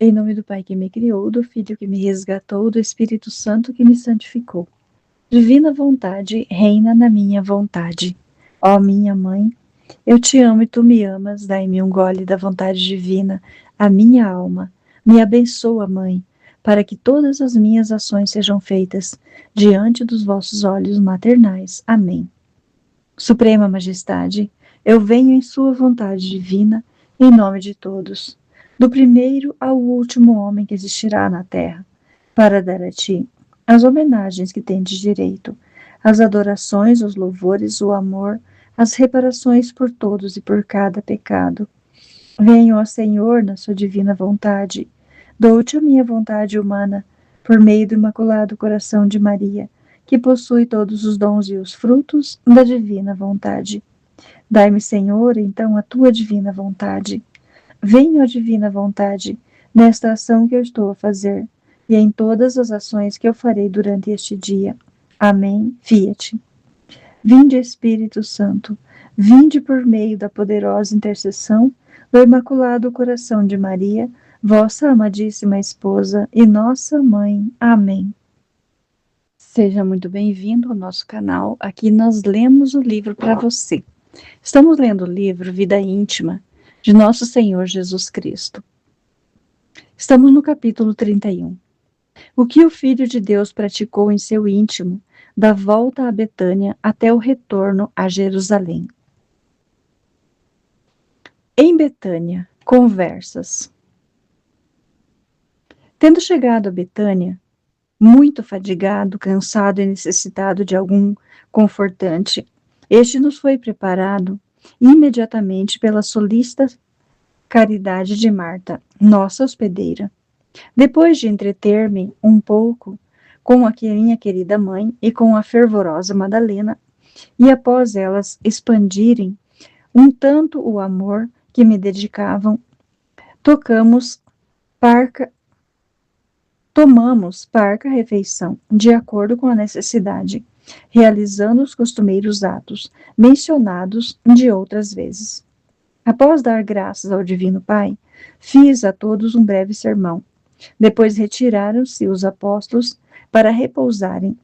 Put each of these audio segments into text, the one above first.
Em nome do Pai que me criou, do Filho que me resgatou, do Espírito Santo que me santificou. Divina vontade, reina na minha vontade. Ó minha mãe, eu te amo e tu me amas, dai-me um gole da vontade divina, a minha alma. Me abençoa, mãe, para que todas as minhas ações sejam feitas diante dos vossos olhos maternais. Amém. Suprema Majestade, eu venho em sua vontade divina, em nome de todos, do primeiro ao último homem que existirá na terra, para dar a ti as homenagens que tendes direito, as adorações, os louvores, o amor, as reparações por todos e por cada pecado. Venho, ó Senhor, na sua divina vontade, dou-te a minha vontade humana, por meio do Imaculado Coração de Maria, que possui todos os dons e os frutos da divina vontade. Dai-me, Senhor, então a tua divina vontade. Venha, ó divina vontade, nesta ação que eu estou a fazer, e em todas as ações que eu farei durante este dia. Amém. Fiat. Vinde, Espírito Santo, vinde por meio da poderosa intercessão do Imaculado Coração de Maria, vossa amadíssima esposa e nossa mãe. Amém. Seja muito bem-vindo ao nosso canal. Aqui nós lemos o livro para você. Estamos lendo o livro Vida Íntima, de Nosso Senhor Jesus Cristo. Estamos no capítulo 31. O que o Filho de Deus praticou em seu íntimo, da volta a Betânia até o retorno a Jerusalém. Em Betânia, conversas. Tendo chegado a Betânia, muito fadigado, cansado e necessitado de algum confortante, este nos foi preparado imediatamente pela solícita caridade de Marta, nossa hospedeira. Depois de entreter-me um pouco com a minha querida mãe e com a fervorosa Madalena, e após elas expandirem um tanto o amor que me dedicavam, tomamos parca refeição, de acordo com a necessidade, realizando os costumeiros atos mencionados de outras vezes. Após dar graças ao Divino Pai, fiz a todos um breve sermão. Depois retiraram-se os apóstolos para repousarem.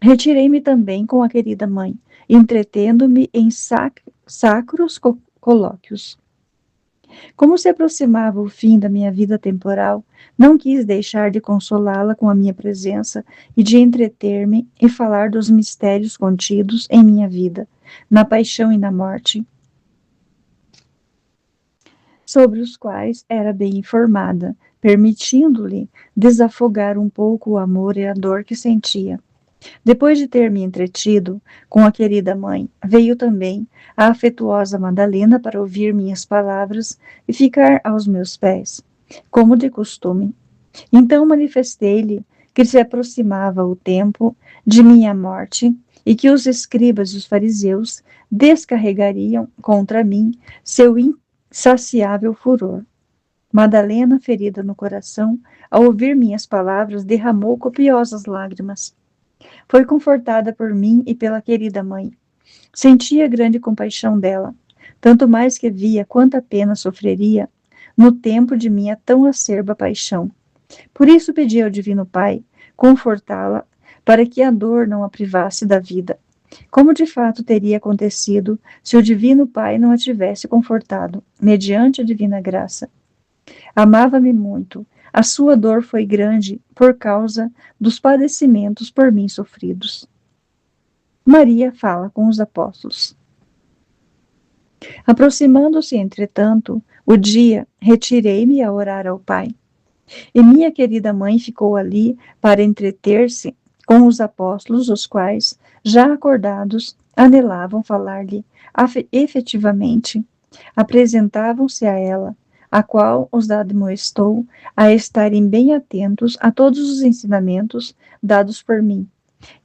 Retirei-me também com a querida mãe, entretendo-me em sacros colóquios. Como se aproximava o fim da minha vida temporal, não quis deixar de consolá-la com a minha presença e de entreter-me e falar dos mistérios contidos em minha vida, na paixão e na morte, sobre os quais era bem informada, permitindo-lhe desafogar um pouco o amor e a dor que sentia. Depois de ter me entretido com a querida mãe, veio também a afetuosa Madalena para ouvir minhas palavras e ficar aos meus pés, como de costume. Então manifestei-lhe que se aproximava o tempo de minha morte e que os escribas e os fariseus descarregariam contra mim seu insaciável furor. Madalena, ferida no coração, ao ouvir minhas palavras, derramou copiosas lágrimas. Foi confortada por mim e pela querida mãe. Sentia grande compaixão dela, tanto mais que via quanta pena sofreria no tempo de minha tão acerba paixão. Por isso pedi ao Divino Pai confortá-la para que a dor não a privasse da vida, como de fato teria acontecido se o Divino Pai não a tivesse confortado, mediante a divina graça. Amava-me muito. A sua dor foi grande por causa dos padecimentos por mim sofridos. Maria fala com os apóstolos. Aproximando-se, entretanto, o dia, retirei-me a orar ao Pai. E minha querida mãe ficou ali para entreter-se com os apóstolos, os quais, já acordados, anelavam falar-lhe efetivamente. Apresentavam-se a ela, a qual os admoestou a estarem bem atentos a todos os ensinamentos dados por mim,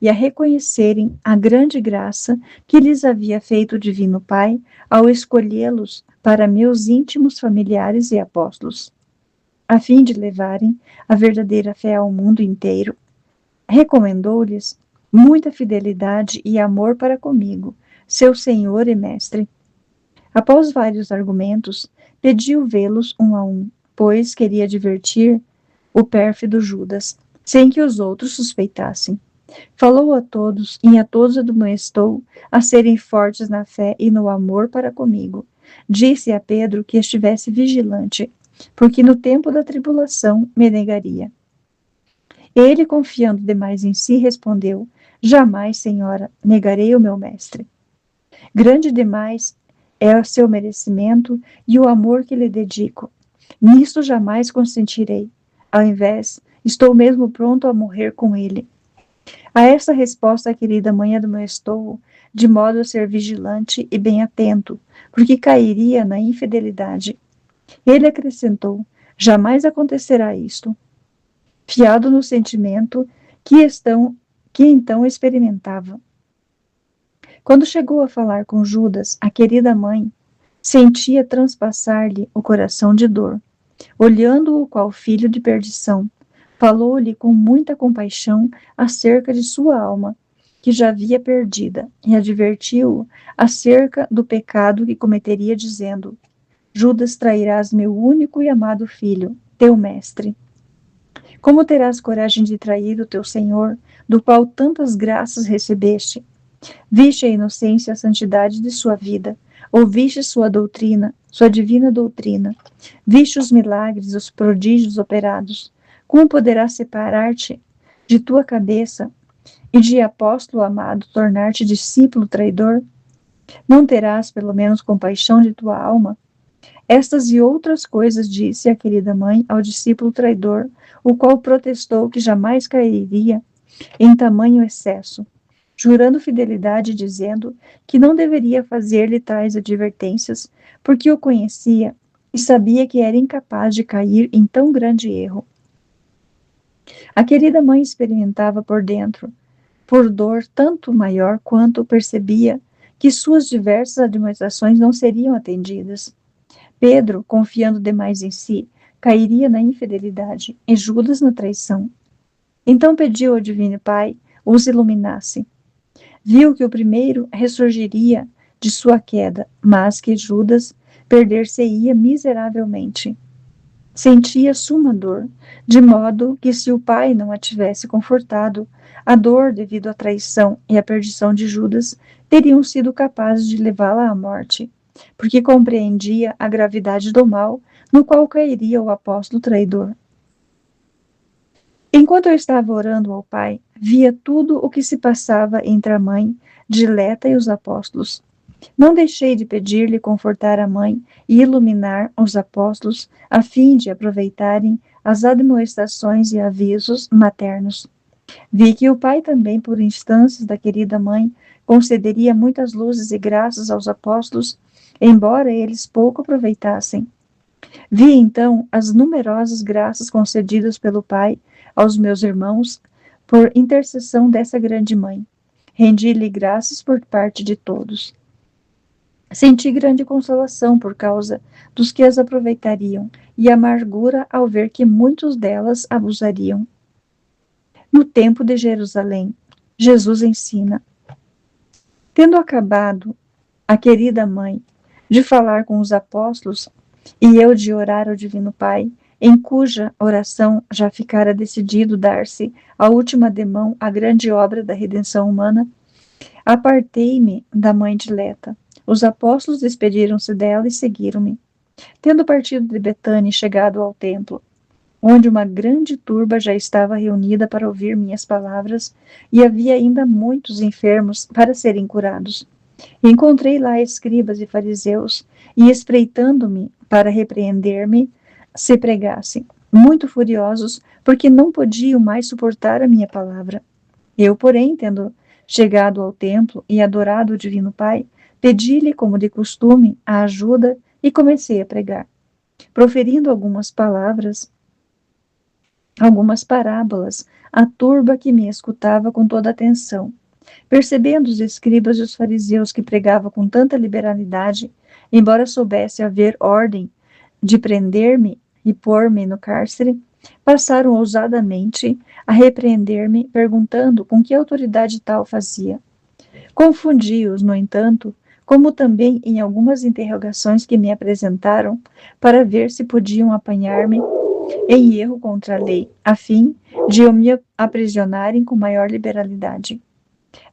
e a reconhecerem a grande graça que lhes havia feito o Divino Pai ao escolhê-los para meus íntimos familiares e apóstolos, a fim de levarem a verdadeira fé ao mundo inteiro. Recomendou-lhes muita fidelidade e amor para comigo, seu Senhor e Mestre. Após vários argumentos, pediu vê-los um a um, pois, queria divertir o pérfido Judas, sem que os outros suspeitassem. Falou a todos e a todos admoestou a serem fortes na fé e no amor para comigo. Disse a Pedro que estivesse vigilante, porque no tempo da tribulação me negaria. Ele, confiando demais em si, respondeu: Jamais, Senhora, negarei o meu mestre. Grande demais é o seu merecimento e o amor que lhe dedico. Nisto jamais consentirei. Ao invés, estou mesmo pronto a morrer com ele. A essa resposta a querida mãe admoestou-o, de modo a ser vigilante e bem atento, porque cairia na infidelidade. Ele acrescentou: Jamais acontecerá isto. Fiado no sentimento que então experimentava. Quando chegou a falar com Judas, a querida mãe sentia transpassar-lhe o coração de dor. Olhando-o qual filho de perdição, falou-lhe com muita compaixão acerca de sua alma, que já havia perdida, e advertiu-o acerca do pecado que cometeria, dizendo: Judas, trairás meu único e amado filho, teu mestre. Como terás coragem de trair o teu Senhor, do qual tantas graças recebeste? Viste a inocência e a santidade de sua vida, ouviste sua doutrina, sua divina doutrina, viste os milagres, os prodígios operados. Como poderás separar-te de tua cabeça e de apóstolo amado tornar-te discípulo traidor? Não terás, pelo menos, compaixão de tua alma? Estas e outras coisas disse a querida mãe ao discípulo traidor, o qual protestou que jamais cairia em tamanho excesso, jurando fidelidade, dizendo que não deveria fazer-lhe tais advertências, porque o conhecia e sabia que era incapaz de cair em tão grande erro. A querida mãe experimentava por dentro, por dor tanto maior quanto percebia que suas diversas admoestações não seriam atendidas. Pedro, confiando demais em si, cairia na infidelidade e Judas na traição. Então pediu ao Divino Pai os iluminasse. Viu que o primeiro ressurgiria de sua queda, mas que Judas perder-se-ia miseravelmente. Sentia suma dor, de modo que se o pai não a tivesse confortado, a dor devido à traição e à perdição de Judas teriam sido capazes de levá-la à morte, porque compreendia a gravidade do mal no qual cairia o apóstolo traidor. Enquanto eu estava orando ao Pai, via tudo o que se passava entre a mãe, Dileta e os apóstolos. Não deixei de pedir-lhe confortar a mãe e iluminar os apóstolos, a fim de aproveitarem as admoestações e avisos maternos. Vi que o Pai também, por instâncias da querida mãe, concederia muitas luzes e graças aos apóstolos, embora eles pouco aproveitassem. Vi então as numerosas graças concedidas pelo Pai aos meus irmãos por intercessão dessa grande mãe. Rendi-lhe graças por parte de todos. Senti grande consolação por causa dos que as aproveitariam e amargura ao ver que muitos delas abusariam. No tempo de Jerusalém, Jesus ensina. Tendo acabado a querida mãe de falar com os apóstolos e eu de orar ao Divino Pai, em cuja oração já ficara decidido dar-se a última demão à grande obra da redenção humana, apartei-me da mãe dileta. Os apóstolos despediram-se dela e seguiram-me. Tendo partido de Betânia e chegado ao templo, onde uma grande turba já estava reunida para ouvir minhas palavras, e havia ainda muitos enfermos para serem curados. Encontrei lá escribas e fariseus, e espreitando-me para repreender-me, se pregassem, muito furiosos, porque não podiam mais suportar a minha palavra. Eu, porém, tendo chegado ao templo e adorado o Divino Pai, pedi-lhe, como de costume, a ajuda e comecei a pregar, proferindo algumas parábolas, à turba que me escutava com toda atenção. Percebendo os escribas e os fariseus que pregavam com tanta liberalidade, embora soubesse haver ordem de prender-me e pôr-me no cárcere, passaram ousadamente a repreender-me, perguntando com que autoridade tal fazia. Confundi-os, no entanto, como também em algumas interrogações que me apresentaram para ver se podiam apanhar-me em erro contra a lei, a fim de eu me aprisionarem com maior liberalidade.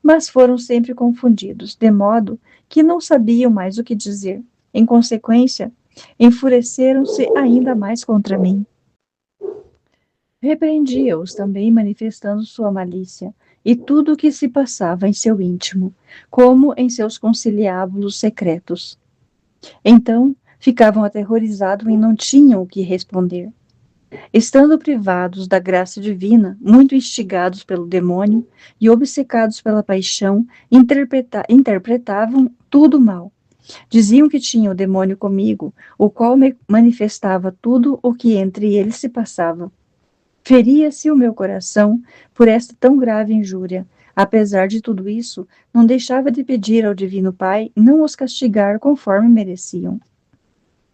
Mas foram sempre confundidos, de modo que não sabiam mais o que dizer. Em consequência, enfureceram-se ainda mais contra mim. Repreendia-os também, manifestando sua malícia, e tudo o que se passava em seu íntimo, como em seus conciliábulos secretos. Então, ficavam aterrorizados e não tinham o que responder. Estando privados da graça divina, muito instigados pelo demônio e obcecados pela paixão, interpretavam tudo mal. Diziam que tinha o demônio comigo, o qual me manifestava tudo o que entre eles se passava. Feria-se o meu coração por esta tão grave injúria. Apesar de tudo isso, não deixava de pedir ao Divino Pai não os castigar conforme mereciam.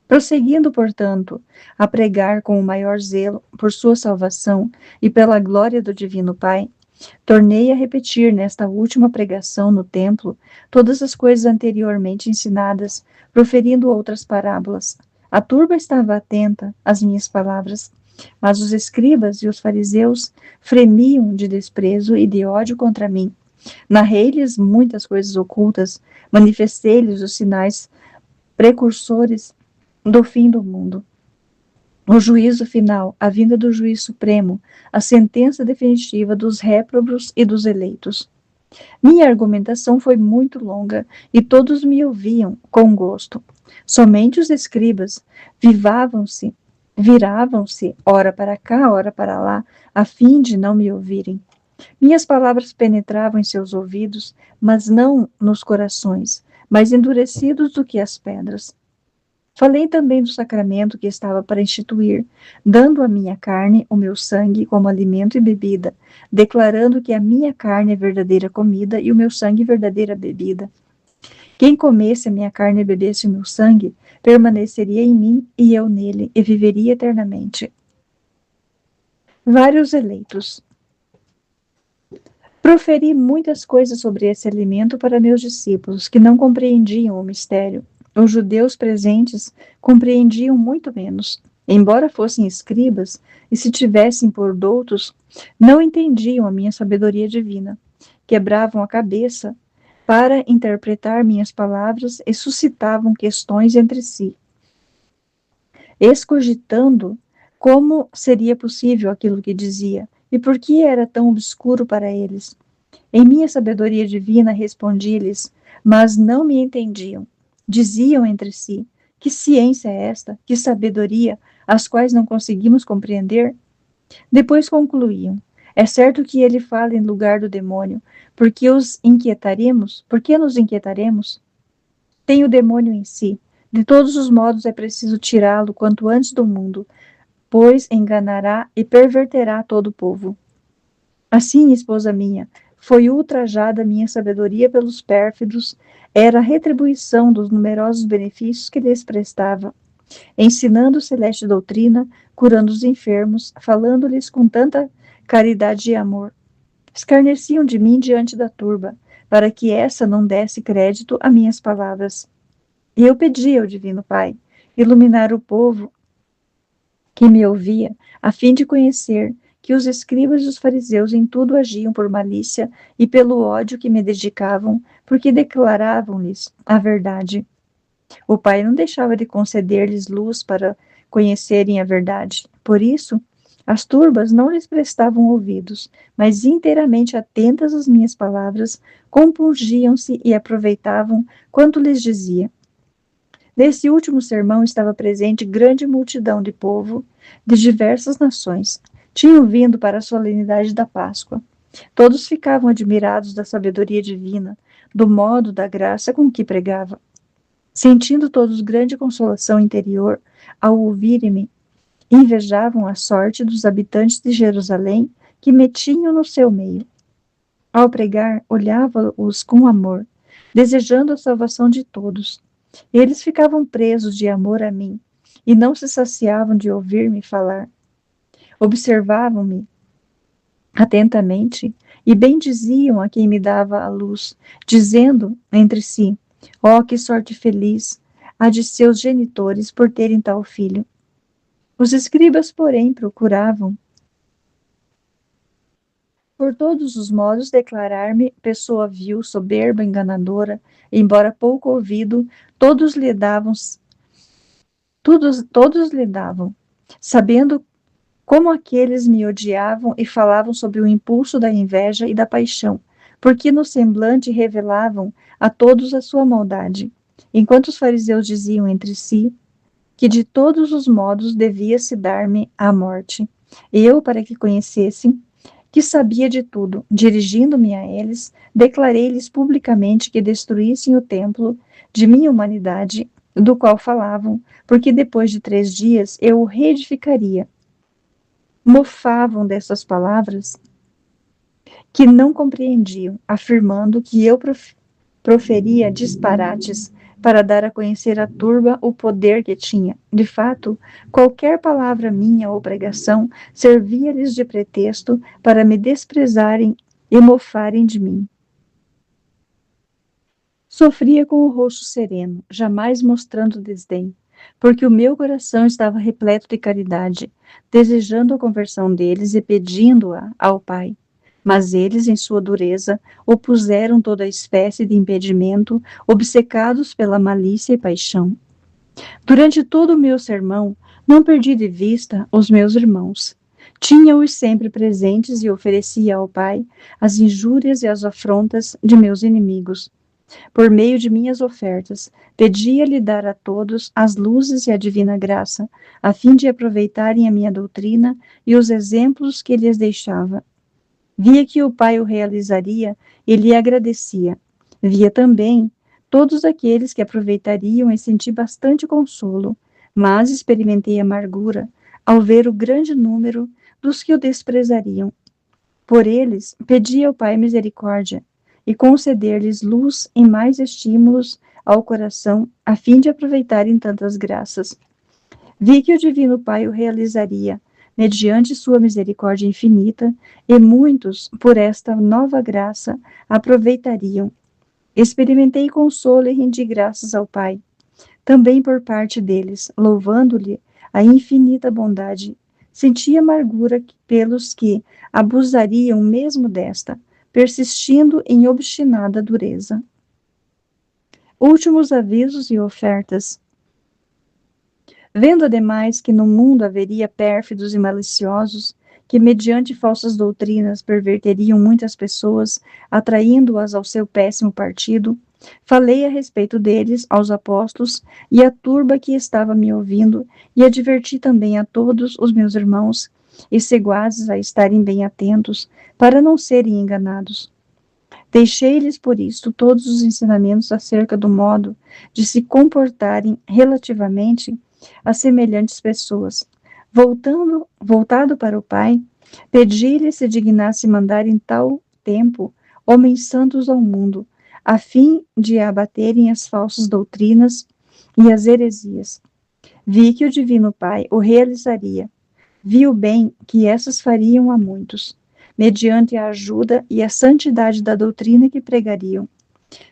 Prosseguindo, portanto, a pregar com o maior zelo por sua salvação e pela glória do Divino Pai, tornei a repetir nesta última pregação no templo todas as coisas anteriormente ensinadas, proferindo outras parábolas. A turba estava atenta às minhas palavras, mas os escribas e os fariseus fremiam de desprezo e de ódio contra mim. Narrei-lhes muitas coisas ocultas, manifestei-lhes os sinais precursores do fim do mundo. O juízo final, a vinda do juiz supremo, a sentença definitiva dos réprobos e dos eleitos. Minha argumentação foi muito longa e todos me ouviam com gosto. Somente os escribas viravam-se, ora para cá, ora para lá, a fim de não me ouvirem. Minhas palavras penetravam em seus ouvidos, mas não nos corações, mais endurecidos do que as pedras. Falei também do sacramento que estava para instituir, dando a minha carne, o meu sangue, como alimento e bebida, declarando que a minha carne é verdadeira comida e o meu sangue verdadeira bebida. Quem comesse a minha carne e bebesse o meu sangue, permaneceria em mim e eu nele, e viveria eternamente. Vários eleitos. Proferi muitas coisas sobre esse alimento para meus discípulos, que não compreendiam o mistério. Os judeus presentes compreendiam muito menos. Embora fossem escribas e se tivessem por doutos, não entendiam a minha sabedoria divina. Quebravam a cabeça para interpretar minhas palavras e suscitavam questões entre si, escogitando como seria possível aquilo que dizia e por que era tão obscuro para eles. Em minha sabedoria divina respondi-lhes, mas não me entendiam. Diziam entre si: que ciência é esta? Que sabedoria, as quais não conseguimos compreender? Depois concluíam: é certo que ele fala em lugar do demônio, porque os inquietaremos? Por que nos inquietaremos? Tem o demônio em si. De todos os modos é preciso tirá-lo quanto antes do mundo, pois enganará e perverterá todo o povo. Assim, esposa minha, foi ultrajada minha sabedoria pelos pérfidos, era a retribuição dos numerosos benefícios que lhes prestava, ensinando celeste doutrina, curando os enfermos, falando-lhes com tanta caridade e amor. Escarneciam de mim diante da turba, para que essa não desse crédito a minhas palavras. E eu pedi ao Divino Pai iluminar o povo que me ouvia, a fim de conhecer que os escribas e os fariseus em tudo agiam por malícia e pelo ódio que me dedicavam, porque declaravam-lhes a verdade. O Pai não deixava de conceder-lhes luz para conhecerem a verdade. Por isso, as turbas não lhes prestavam ouvidos, mas inteiramente atentas às minhas palavras, compungiam-se e aproveitavam quanto lhes dizia. Nesse último sermão estava presente grande multidão de povo de diversas nações. Tinham vindo para a solenidade da Páscoa. Todos ficavam admirados da sabedoria divina, do modo da graça com que pregava. Sentindo todos grande consolação interior ao ouvirem-me, invejavam a sorte dos habitantes de Jerusalém que me tinham no seu meio. Ao pregar, olhava-os com amor, desejando a salvação de todos. Eles ficavam presos de amor a mim e não se saciavam de ouvir-me falar. Observavam-me atentamente e bendiziam a quem me dava a luz, dizendo entre si: Oh, que sorte feliz a de seus genitores por terem tal filho. Os escribas, porém, procuravam, por todos os modos, declarar-me pessoa vil, soberba, enganadora, embora pouco ouvido, todos lhe davam, todos lhe davam, sabendo como aqueles me odiavam e falavam sobre o impulso da inveja e da paixão, porque no semblante revelavam a todos a sua maldade, enquanto os fariseus diziam entre si que de todos os modos devia-se dar-me a morte. Eu, para que conhecessem que sabia de tudo, dirigindo-me a eles, declarei-lhes publicamente que destruíssem o templo de minha humanidade, do qual falavam, porque depois de 3 dias eu o reedificaria. Mofavam dessas palavras que não compreendiam, afirmando que eu proferia disparates para dar a conhecer à turba o poder que tinha. De fato, qualquer palavra minha ou pregação servia-lhes de pretexto para me desprezarem e mofarem de mim. Sofria com o rosto sereno, jamais mostrando desdém, porque o meu coração estava repleto de caridade, desejando a conversão deles e pedindo-a ao Pai. Mas eles, em sua dureza, opuseram toda espécie de impedimento, obcecados pela malícia e paixão. Durante todo o meu sermão, não perdi de vista os meus irmãos. Tinha-os sempre presentes e oferecia ao Pai as injúrias e as afrontas de meus inimigos. Por meio de minhas ofertas, pedia-lhe dar a todos as luzes e a divina graça, a fim de aproveitarem a minha doutrina e os exemplos que lhes deixava. Via que o Pai o realizaria e lhe agradecia. Via também todos aqueles que aproveitariam e senti bastante consolo, mas experimentei amargura ao ver o grande número dos que o desprezariam. Por eles, pedi ao Pai misericórdia e conceder-lhes luz e mais estímulos ao coração, a fim de aproveitarem tantas graças. Vi que o Divino Pai o realizaria, mediante sua misericórdia infinita, e muitos, por esta nova graça, aproveitariam. Experimentei consolo e rendi graças ao Pai, também por parte deles, louvando-lhe a infinita bondade. Senti amargura pelos que abusariam mesmo desta, persistindo em obstinada dureza. Últimos avisos e ofertas. Vendo, ademais, que no mundo haveria pérfidos e maliciosos, que, mediante falsas doutrinas, perverteriam muitas pessoas, atraindo-as ao seu péssimo partido, falei a respeito deles aos apóstolos e à turba que estava me ouvindo, e adverti também a todos os meus irmãos e seguazes a estarem bem atentos, para não serem enganados. Deixei-lhes, por isto, todos os ensinamentos acerca do modo de se comportarem relativamente a semelhantes pessoas. Voltado para o Pai, pedi-lhe se dignasse mandar em tal tempo homens santos ao mundo, a fim de abaterem as falsas doutrinas e as heresias. Vi que o Divino Pai o realizaria. Vi o bem que essas fariam a muitos, mediante a ajuda e a santidade da doutrina que pregariam.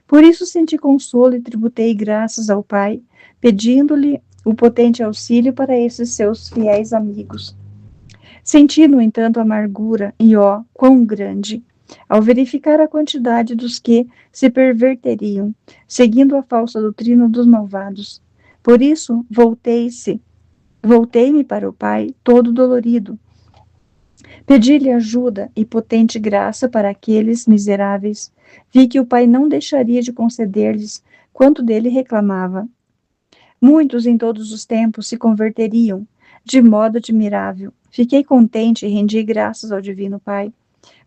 Por isso senti consolo e tributei graças ao Pai, pedindo-lhe o potente auxílio para esses seus fiéis amigos. Senti, no entanto, amargura, e ó, quão grande, ao verificar a quantidade dos que se perverteriam, seguindo a falsa doutrina dos malvados. Por isso, voltei-me para o Pai, todo dolorido. Pedi-lhe ajuda e potente graça para aqueles miseráveis. Vi que o Pai não deixaria de conceder-lhes quanto dele reclamava. Muitos em todos os tempos se converteriam, de modo admirável. Fiquei contente e rendi graças ao Divino Pai,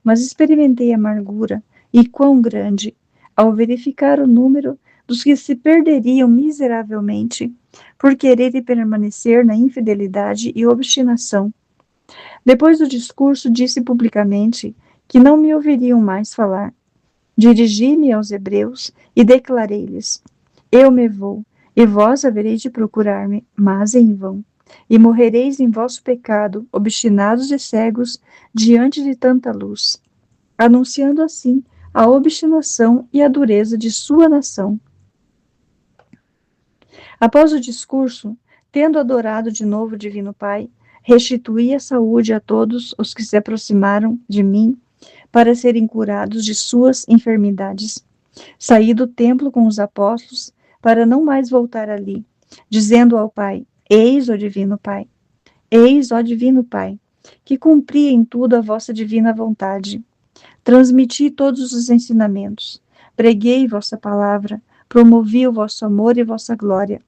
mas experimentei amargura, e quão grande, ao verificar o número dos que se perderiam miseravelmente, por quererem permanecer na infidelidade e obstinação. Depois do discurso, disse publicamente que não me ouviriam mais falar. Dirigi-me aos hebreus e declarei-lhes: Eu me vou, e vós havereis de procurar-me, mas em vão. E morrereis em vosso pecado, obstinados e cegos, diante de tanta luz, anunciando assim a obstinação e a dureza de sua nação. Após o discurso, tendo adorado de novo o Divino Pai, restituí a saúde a todos os que se aproximaram de mim para serem curados de suas enfermidades. Saí do templo com os apóstolos para não mais voltar ali, dizendo ao Pai: Eis, ó Divino Pai, eis, ó Divino Pai, que cumpri em tudo a vossa divina vontade. Transmiti todos os ensinamentos, preguei vossa palavra, promovi o vosso amor e vossa glória,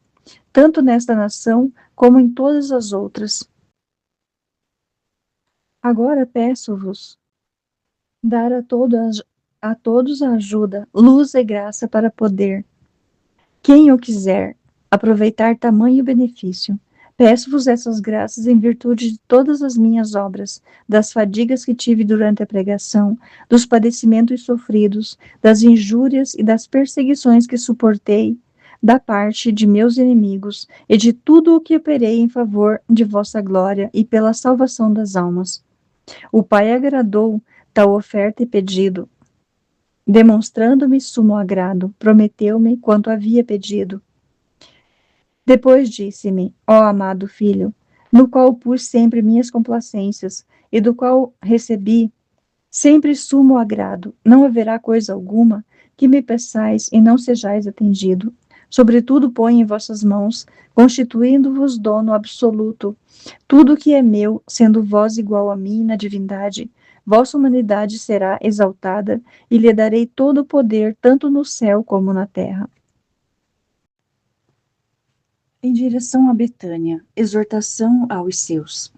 tanto nesta nação como em todas as outras. Agora peço-vos dar a todos a ajuda, luz e graça para poder, quem o quiser, aproveitar tamanho benefício. Peço-vos essas graças em virtude de todas as minhas obras, das fadigas que tive durante a pregação, dos padecimentos sofridos, das injúrias e das perseguições que suportei da parte de meus inimigos e de tudo o que operei em favor de vossa glória e pela salvação das almas. O Pai agradou tal oferta e pedido, demonstrando-me sumo agrado, prometeu-me quanto havia pedido. Depois disse-me: ó amado filho, no qual pus sempre minhas complacências, e do qual recebi sempre sumo agrado, não haverá coisa alguma que me peçais e não sejais atendido. Sobretudo ponho em vossas mãos, constituindo-vos dono absoluto, tudo o que é meu, sendo vós igual a mim na divindade, vossa humanidade será exaltada, e lhe darei todo o poder, tanto no céu como na terra. Em direção a Betânia, exortação aos seus.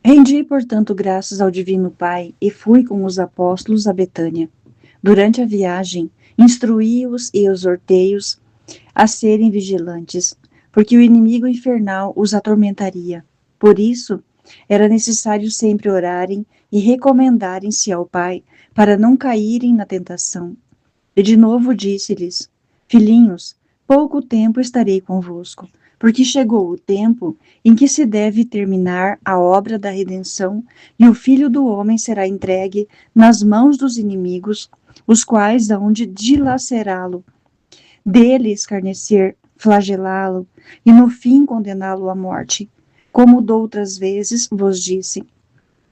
Rendi, portanto, graças ao Divino Pai e fui com os apóstolos a Betânia. Durante a viagem, instruí-os e exortei-os a serem vigilantes, porque o inimigo infernal os atormentaria. Por isso, era necessário sempre orarem e recomendarem-se ao Pai para não caírem na tentação. E de novo disse-lhes: filhinhos, pouco tempo estarei convosco, porque chegou o tempo em que se deve terminar a obra da redenção, e o Filho do Homem será entregue nas mãos dos inimigos, os quais hão de dilacerá-lo, dele escarnecer, flagelá-lo, e no fim condená-lo à morte. Como doutras vezes vos disse,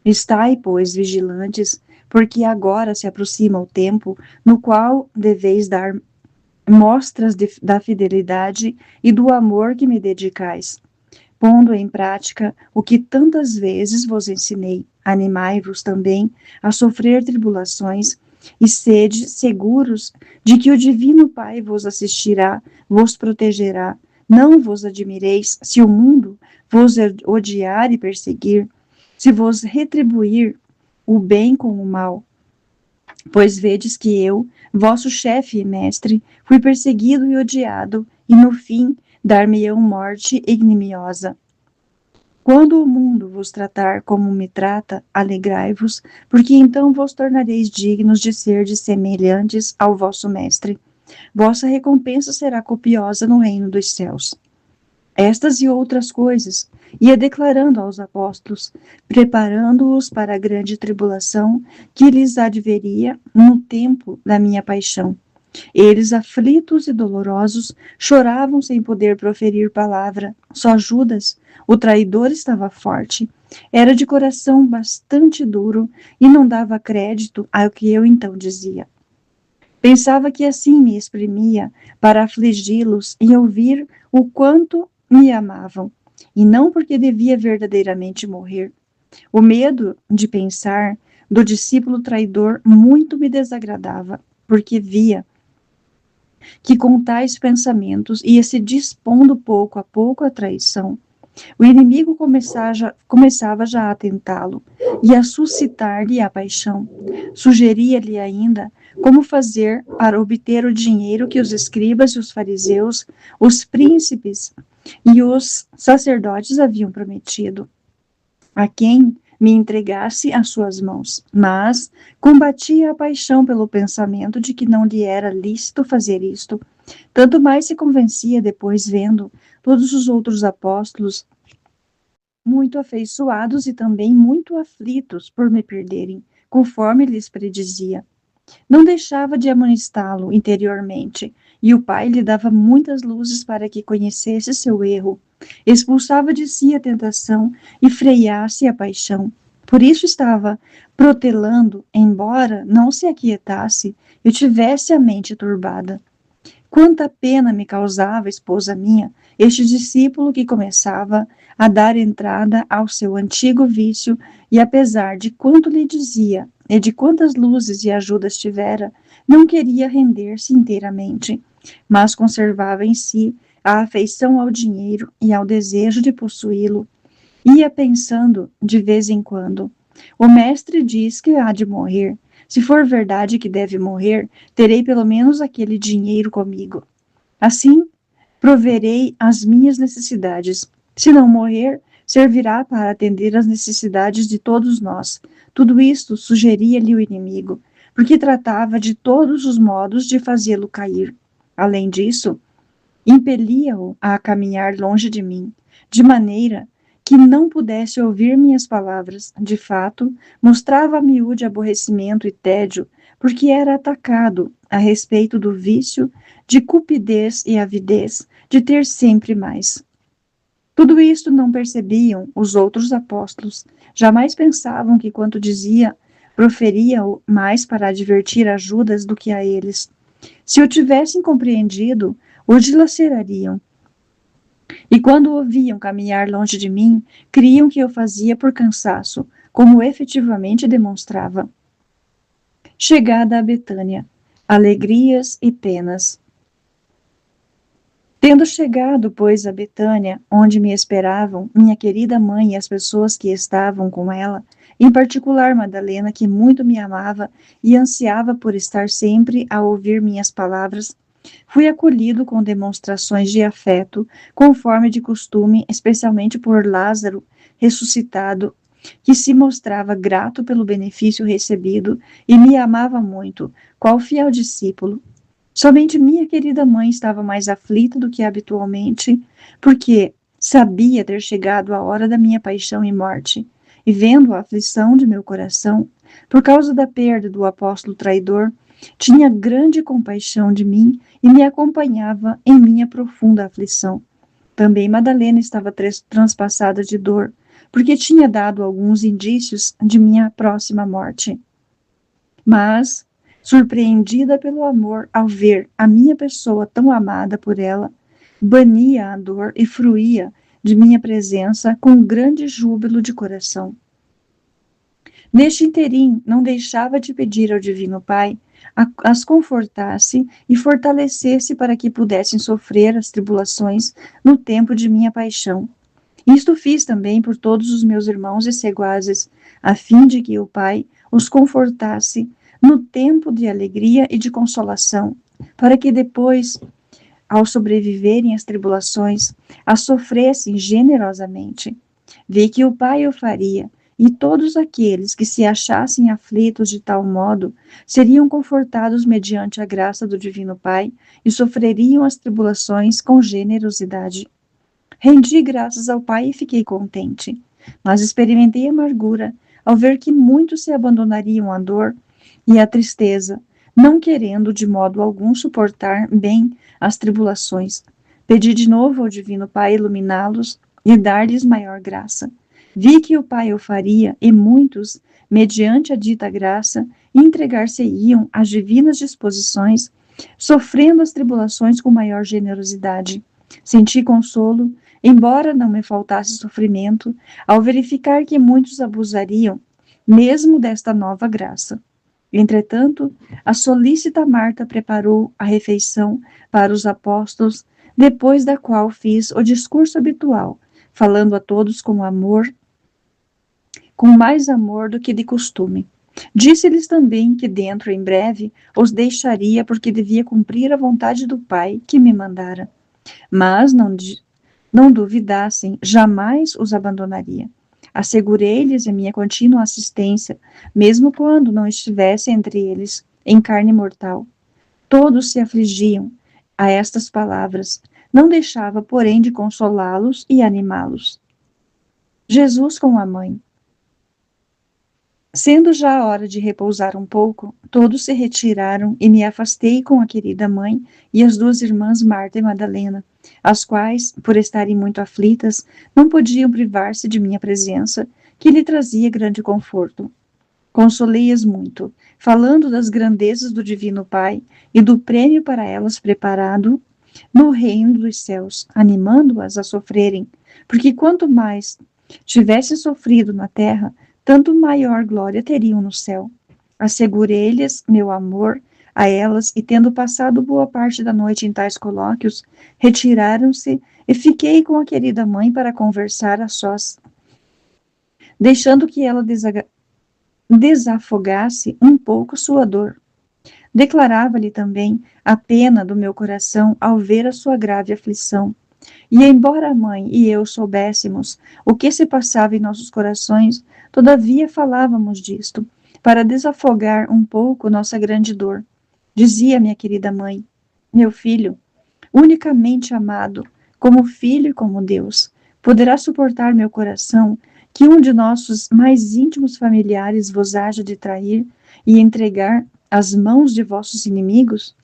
estai, pois, vigilantes, porque agora se aproxima o tempo no qual deveis dar mostras da fidelidade e do amor que me dedicais, pondo em prática o que tantas vezes vos ensinei. Animai-vos também a sofrer tribulações e sede seguros de que o Divino Pai vos assistirá, vos protegerá. Não vos admireis se o mundo vos odiar e perseguir, se vos retribuir o bem com o mal. Pois vedes que eu, vosso chefe e mestre, fui perseguido e odiado, e no fim dar-me-ão morte ignominiosa. Quando o mundo vos tratar como me trata, alegrai-vos, porque então vos tornareis dignos de serdes semelhantes ao vosso mestre. Vossa recompensa será copiosa no reino dos céus. Estas e outras coisas ia declarando aos apóstolos, preparando-os para a grande tribulação que lhes adveria no tempo da minha paixão. Eles, aflitos e dolorosos, choravam sem poder proferir palavra. Só Judas, o traidor, estava forte. Era de coração bastante duro e não dava crédito ao que eu então dizia. Pensava que assim me exprimia para afligi-los e ouvir o quanto me amavam, e não porque devia verdadeiramente morrer. O medo de pensar do discípulo traidor muito me desagradava, porque via que com tais pensamentos ia se dispondo pouco a pouco a traição. O inimigo começava já a tentá-lo e a suscitar-lhe a paixão. Sugeria-lhe ainda como fazer para obter o dinheiro que os escribas e os fariseus, os príncipes e os sacerdotes haviam prometido, a quem me entregasse às suas mãos. Mas combatia a paixão pelo pensamento de que não lhe era lícito fazer isto. Tanto mais se convencia depois, vendo todos os outros apóstolos muito afeiçoados e também muito aflitos por me perderem, conforme lhes predizia. Não deixava de amonestá-lo interiormente, e o pai lhe dava muitas luzes para que conhecesse seu erro, expulsava de si a tentação e freasse a paixão. Por isso estava protelando, embora não se aquietasse e tivesse a mente turbada. Quanta pena me causava, esposa minha, este discípulo que começava a dar entrada ao seu antigo vício, e apesar de quanto lhe dizia e de quantas luzes e ajudas tivera, não queria render-se inteiramente, mas conservava em si a afeição ao dinheiro e ao desejo de possuí-lo. Ia pensando de vez em quando: o mestre diz que há de morrer. Se for verdade que deve morrer, terei pelo menos aquele dinheiro comigo. Assim, proverei as minhas necessidades. Se não morrer, servirá para atender às necessidades de todos nós. Tudo isto sugeria-lhe o inimigo, porque tratava de todos os modos de fazê-lo cair. Além disso, impelia-o a caminhar longe de mim, de maneira que não pudesse ouvir minhas palavras. De fato, mostrava a miúde aborrecimento e tédio, porque era atacado a respeito do vício de cupidez e avidez, de ter sempre mais. Tudo isto não percebiam os outros apóstolos. Jamais pensavam que quanto dizia, proferia-o mais para advertir a Judas do que a eles. Se o tivessem compreendido, o dilacerariam. E quando o viam caminhar longe de mim, criam que eu fazia por cansaço, como efetivamente demonstrava. Chegada a Betânia, alegrias e penas. Tendo chegado, pois, a Betânia, onde me esperavam minha querida mãe e as pessoas que estavam com ela, em particular Madalena, que muito me amava e ansiava por estar sempre a ouvir minhas palavras, fui acolhido com demonstrações de afeto, conforme de costume, especialmente por Lázaro, ressuscitado, que se mostrava grato pelo benefício recebido e me amava muito, qual fiel discípulo. Somente minha querida mãe estava mais aflita do que habitualmente, porque sabia ter chegado a hora da minha paixão e morte, e vendo a aflição de meu coração, por causa da perda do apóstolo traidor, tinha grande compaixão de mim e me acompanhava em minha profunda aflição. Também Madalena estava transpassada de dor, porque tinha dado alguns indícios de minha próxima morte. Mas, surpreendida pelo amor ao ver a minha pessoa tão amada por ela, bania a dor e fruía de minha presença com grande júbilo de coração. Neste interim, não deixava de pedir ao Divino Pai as confortasse e fortalecesse para que pudessem sofrer as tribulações no tempo de minha paixão. Isto fiz também por todos os meus irmãos e seguazes, a fim de que o Pai os confortasse no tempo de alegria e de consolação, para que depois, ao sobreviverem às tribulações, as sofressem generosamente. Vi que o Pai o faria, e todos aqueles que se achassem aflitos de tal modo seriam confortados mediante a graça do Divino Pai e sofreriam as tribulações com generosidade. Rendi graças ao Pai e fiquei contente, mas experimentei amargura ao ver que muitos se abandonariam à dor e à tristeza, não querendo de modo algum suportar bem as tribulações. Pedi de novo ao Divino Pai iluminá-los e dar-lhes maior graça. Vi que o Pai o faria, e muitos, mediante a dita graça, entregar-se-iam às divinas disposições, sofrendo as tribulações com maior generosidade. Senti consolo, embora não me faltasse sofrimento, ao verificar que muitos abusariam, mesmo desta nova graça. Entretanto, a solícita Marta preparou a refeição para os apóstolos, depois da qual fiz o discurso habitual, falando a todos com amor, com mais amor do que de costume. Disse-lhes também que dentro em breve os deixaria, porque devia cumprir a vontade do Pai que me mandara. Mas não duvidassem, jamais os abandonaria. Assegurei-lhes a minha contínua assistência, mesmo quando não estivesse entre eles, em carne mortal. Todos se afligiam a estas palavras, não deixava, porém, de consolá-los e animá-los. Jesus com a mãe. Sendo já a hora de repousar um pouco, todos se retiraram e me afastei com a querida mãe e as duas irmãs Marta e Madalena, as quais, por estarem muito aflitas, não podiam privar-se de minha presença, que lhe trazia grande conforto. Consolei-as muito, falando das grandezas do Divino Pai e do prêmio para elas preparado no reino dos céus, animando-as a sofrerem, porque quanto mais tivessem sofrido na terra, tanto maior glória teriam no céu. Assegurei-lhes meu amor a elas e, tendo passado boa parte da noite em tais colóquios, retiraram-se e fiquei com a querida mãe para conversar a sós, deixando que ela desafogasse um pouco sua dor. Declarava-lhe também a pena do meu coração ao ver a sua grave aflição. E embora a mãe e eu soubéssemos o que se passava em nossos corações, todavia falávamos disto, para desafogar um pouco nossa grande dor. Dizia minha querida mãe: meu filho, unicamente amado, como filho e como Deus, poderá suportar meu coração que um de nossos mais íntimos familiares vos haja de trair e entregar às mãos de vossos inimigos?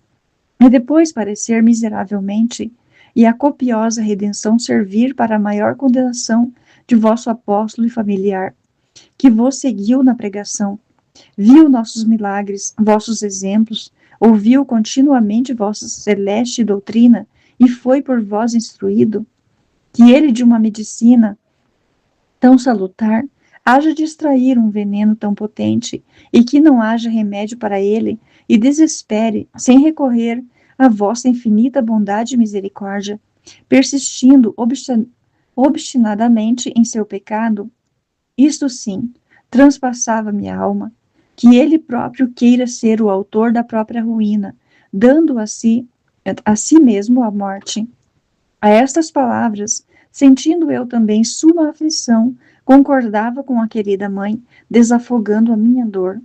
E depois parecer miseravelmente, e a copiosa redenção servir para a maior condenação de vosso apóstolo e familiar, que vos seguiu na pregação, viu nossos milagres, vossos exemplos, ouviu continuamente vossa celeste doutrina, e foi por vós instruído, que ele de uma medicina tão salutar haja de extrair um veneno tão potente, e que não haja remédio para ele, e desespere, sem recorrer à vossa infinita bondade e misericórdia, persistindo obstinadamente em seu pecado, isto sim, transpassava minha alma, que ele próprio queira ser o autor da própria ruína, dando a si mesmo a morte. A estas palavras, sentindo eu também suma aflição, concordava com a querida mãe, desafogando a minha dor.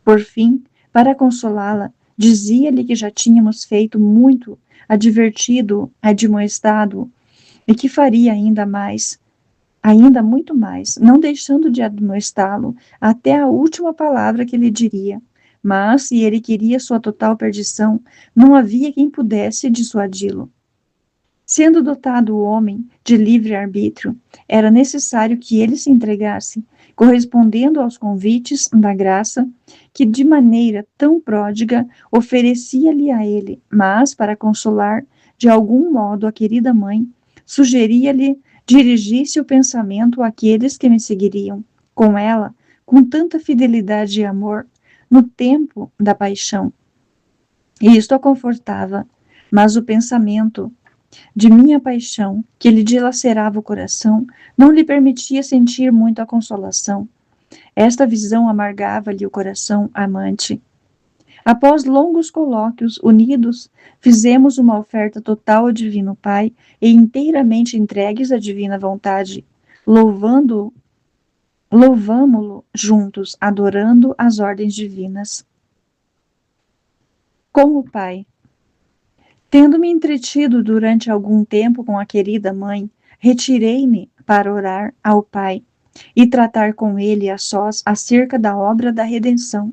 Por fim, para consolá-la, dizia-lhe que já tínhamos feito muito, advertido, admoestado, e que faria ainda muito mais, não deixando de admoestá-lo até a última palavra que lhe diria. Mas, se ele queria sua total perdição, não havia quem pudesse dissuadi-lo. Sendo dotado o homem de livre-arbítrio, era necessário que ele se entregasse, correspondendo aos convites da graça, que de maneira tão pródiga oferecia-lhe a ele, mas, para consolar de algum modo a querida mãe, sugeria-lhe dirigisse o pensamento àqueles que me seguiriam, com ela, com tanta fidelidade e amor, no tempo da paixão. E isto a confortava, mas o pensamento de minha paixão, que lhe dilacerava o coração, não lhe permitia sentir muito a consolação. Esta visão amargava-lhe o coração amante. Após longos colóquios unidos, fizemos uma oferta total ao Divino Pai e inteiramente entregues à divina vontade, louvamo-lo juntos, adorando as ordens divinas. Com o Pai. Tendo-me entretido durante algum tempo com a querida mãe, retirei-me para orar ao Pai e tratar com ele a sós acerca da obra da redenção.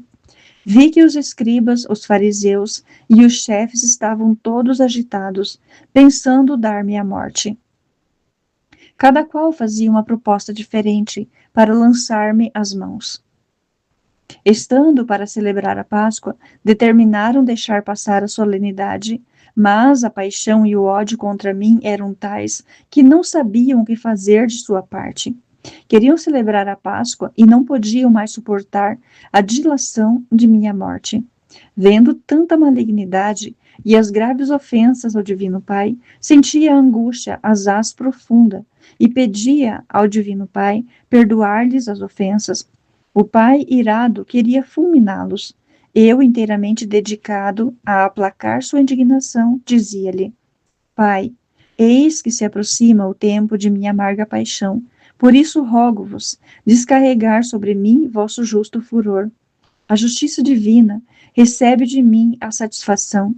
Vi que os escribas, os fariseus e os chefes estavam todos agitados, pensando dar-me a morte. Cada qual fazia uma proposta diferente para lançar-me as mãos. Estando para celebrar a Páscoa, determinaram deixar passar a solenidade, mas a paixão e o ódio contra mim eram tais que não sabiam o que fazer de sua parte. Queriam celebrar a Páscoa e não podiam mais suportar a dilação de minha morte. Vendo tanta malignidade e as graves ofensas ao Divino Pai, sentia a angústia asaz profunda e pedia ao Divino Pai perdoar-lhes as ofensas. O Pai, irado, queria fulminá-los. Eu, inteiramente dedicado a aplacar sua indignação, dizia-lhe: Pai, eis que se aproxima o tempo de minha amarga paixão. Por isso rogo-vos descarregar sobre mim vosso justo furor. A justiça divina recebe de mim a satisfação.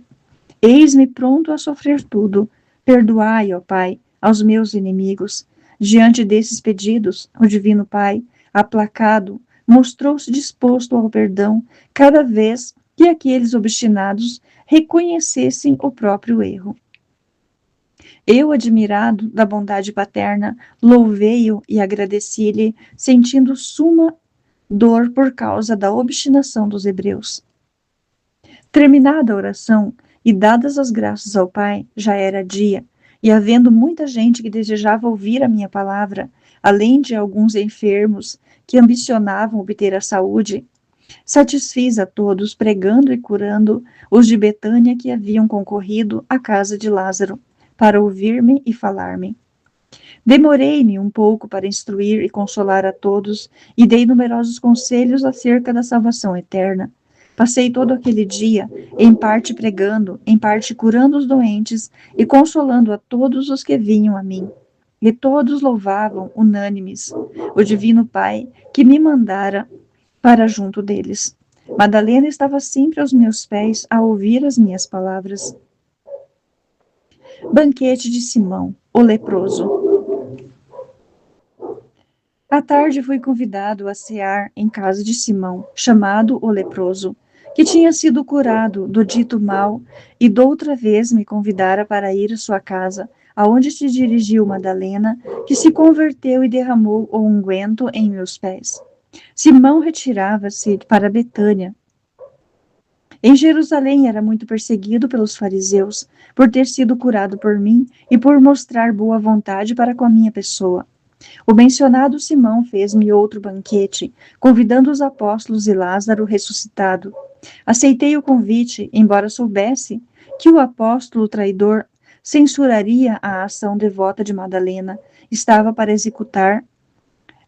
Eis-me pronto a sofrer tudo. Perdoai, ó Pai, aos meus inimigos. Diante desses pedidos, o Divino Pai, aplacado, mostrou-se disposto ao perdão cada vez que aqueles obstinados reconhecessem o próprio erro. Eu, admirado da bondade paterna, louvei-o e agradeci-lhe, sentindo suma dor por causa da obstinação dos hebreus. Terminada a oração e dadas as graças ao Pai, já era dia, e havendo muita gente que desejava ouvir a minha palavra, além de alguns enfermos que ambicionavam obter a saúde, satisfiz a todos, pregando e curando os de Betânia que haviam concorrido à casa de Lázaro, para ouvir-me e falar-me. Demorei-me um pouco para instruir e consolar a todos, e dei numerosos conselhos acerca da salvação eterna. Passei todo aquele dia, em parte pregando, em parte curando os doentes e consolando a todos os que vinham a mim. E todos louvavam, unânimes, o Divino Pai que me mandara para junto deles. Madalena estava sempre aos meus pés a ouvir as minhas palavras. Banquete de Simão, o leproso. À tarde fui convidado a cear em casa de Simão, chamado o leproso, que tinha sido curado do dito mal e doutra vez me convidara para ir à sua casa, aonde se dirigiu Madalena, que se converteu e derramou o unguento em meus pés. Simão retirava-se para Betânia. Em Jerusalém era muito perseguido pelos fariseus, por ter sido curado por mim e por mostrar boa vontade para com a minha pessoa. O mencionado Simão fez-me outro banquete, convidando os apóstolos e Lázaro ressuscitado. Aceitei o convite, embora soubesse que o apóstolo traidor censuraria a ação devota de Madalena, estava para executar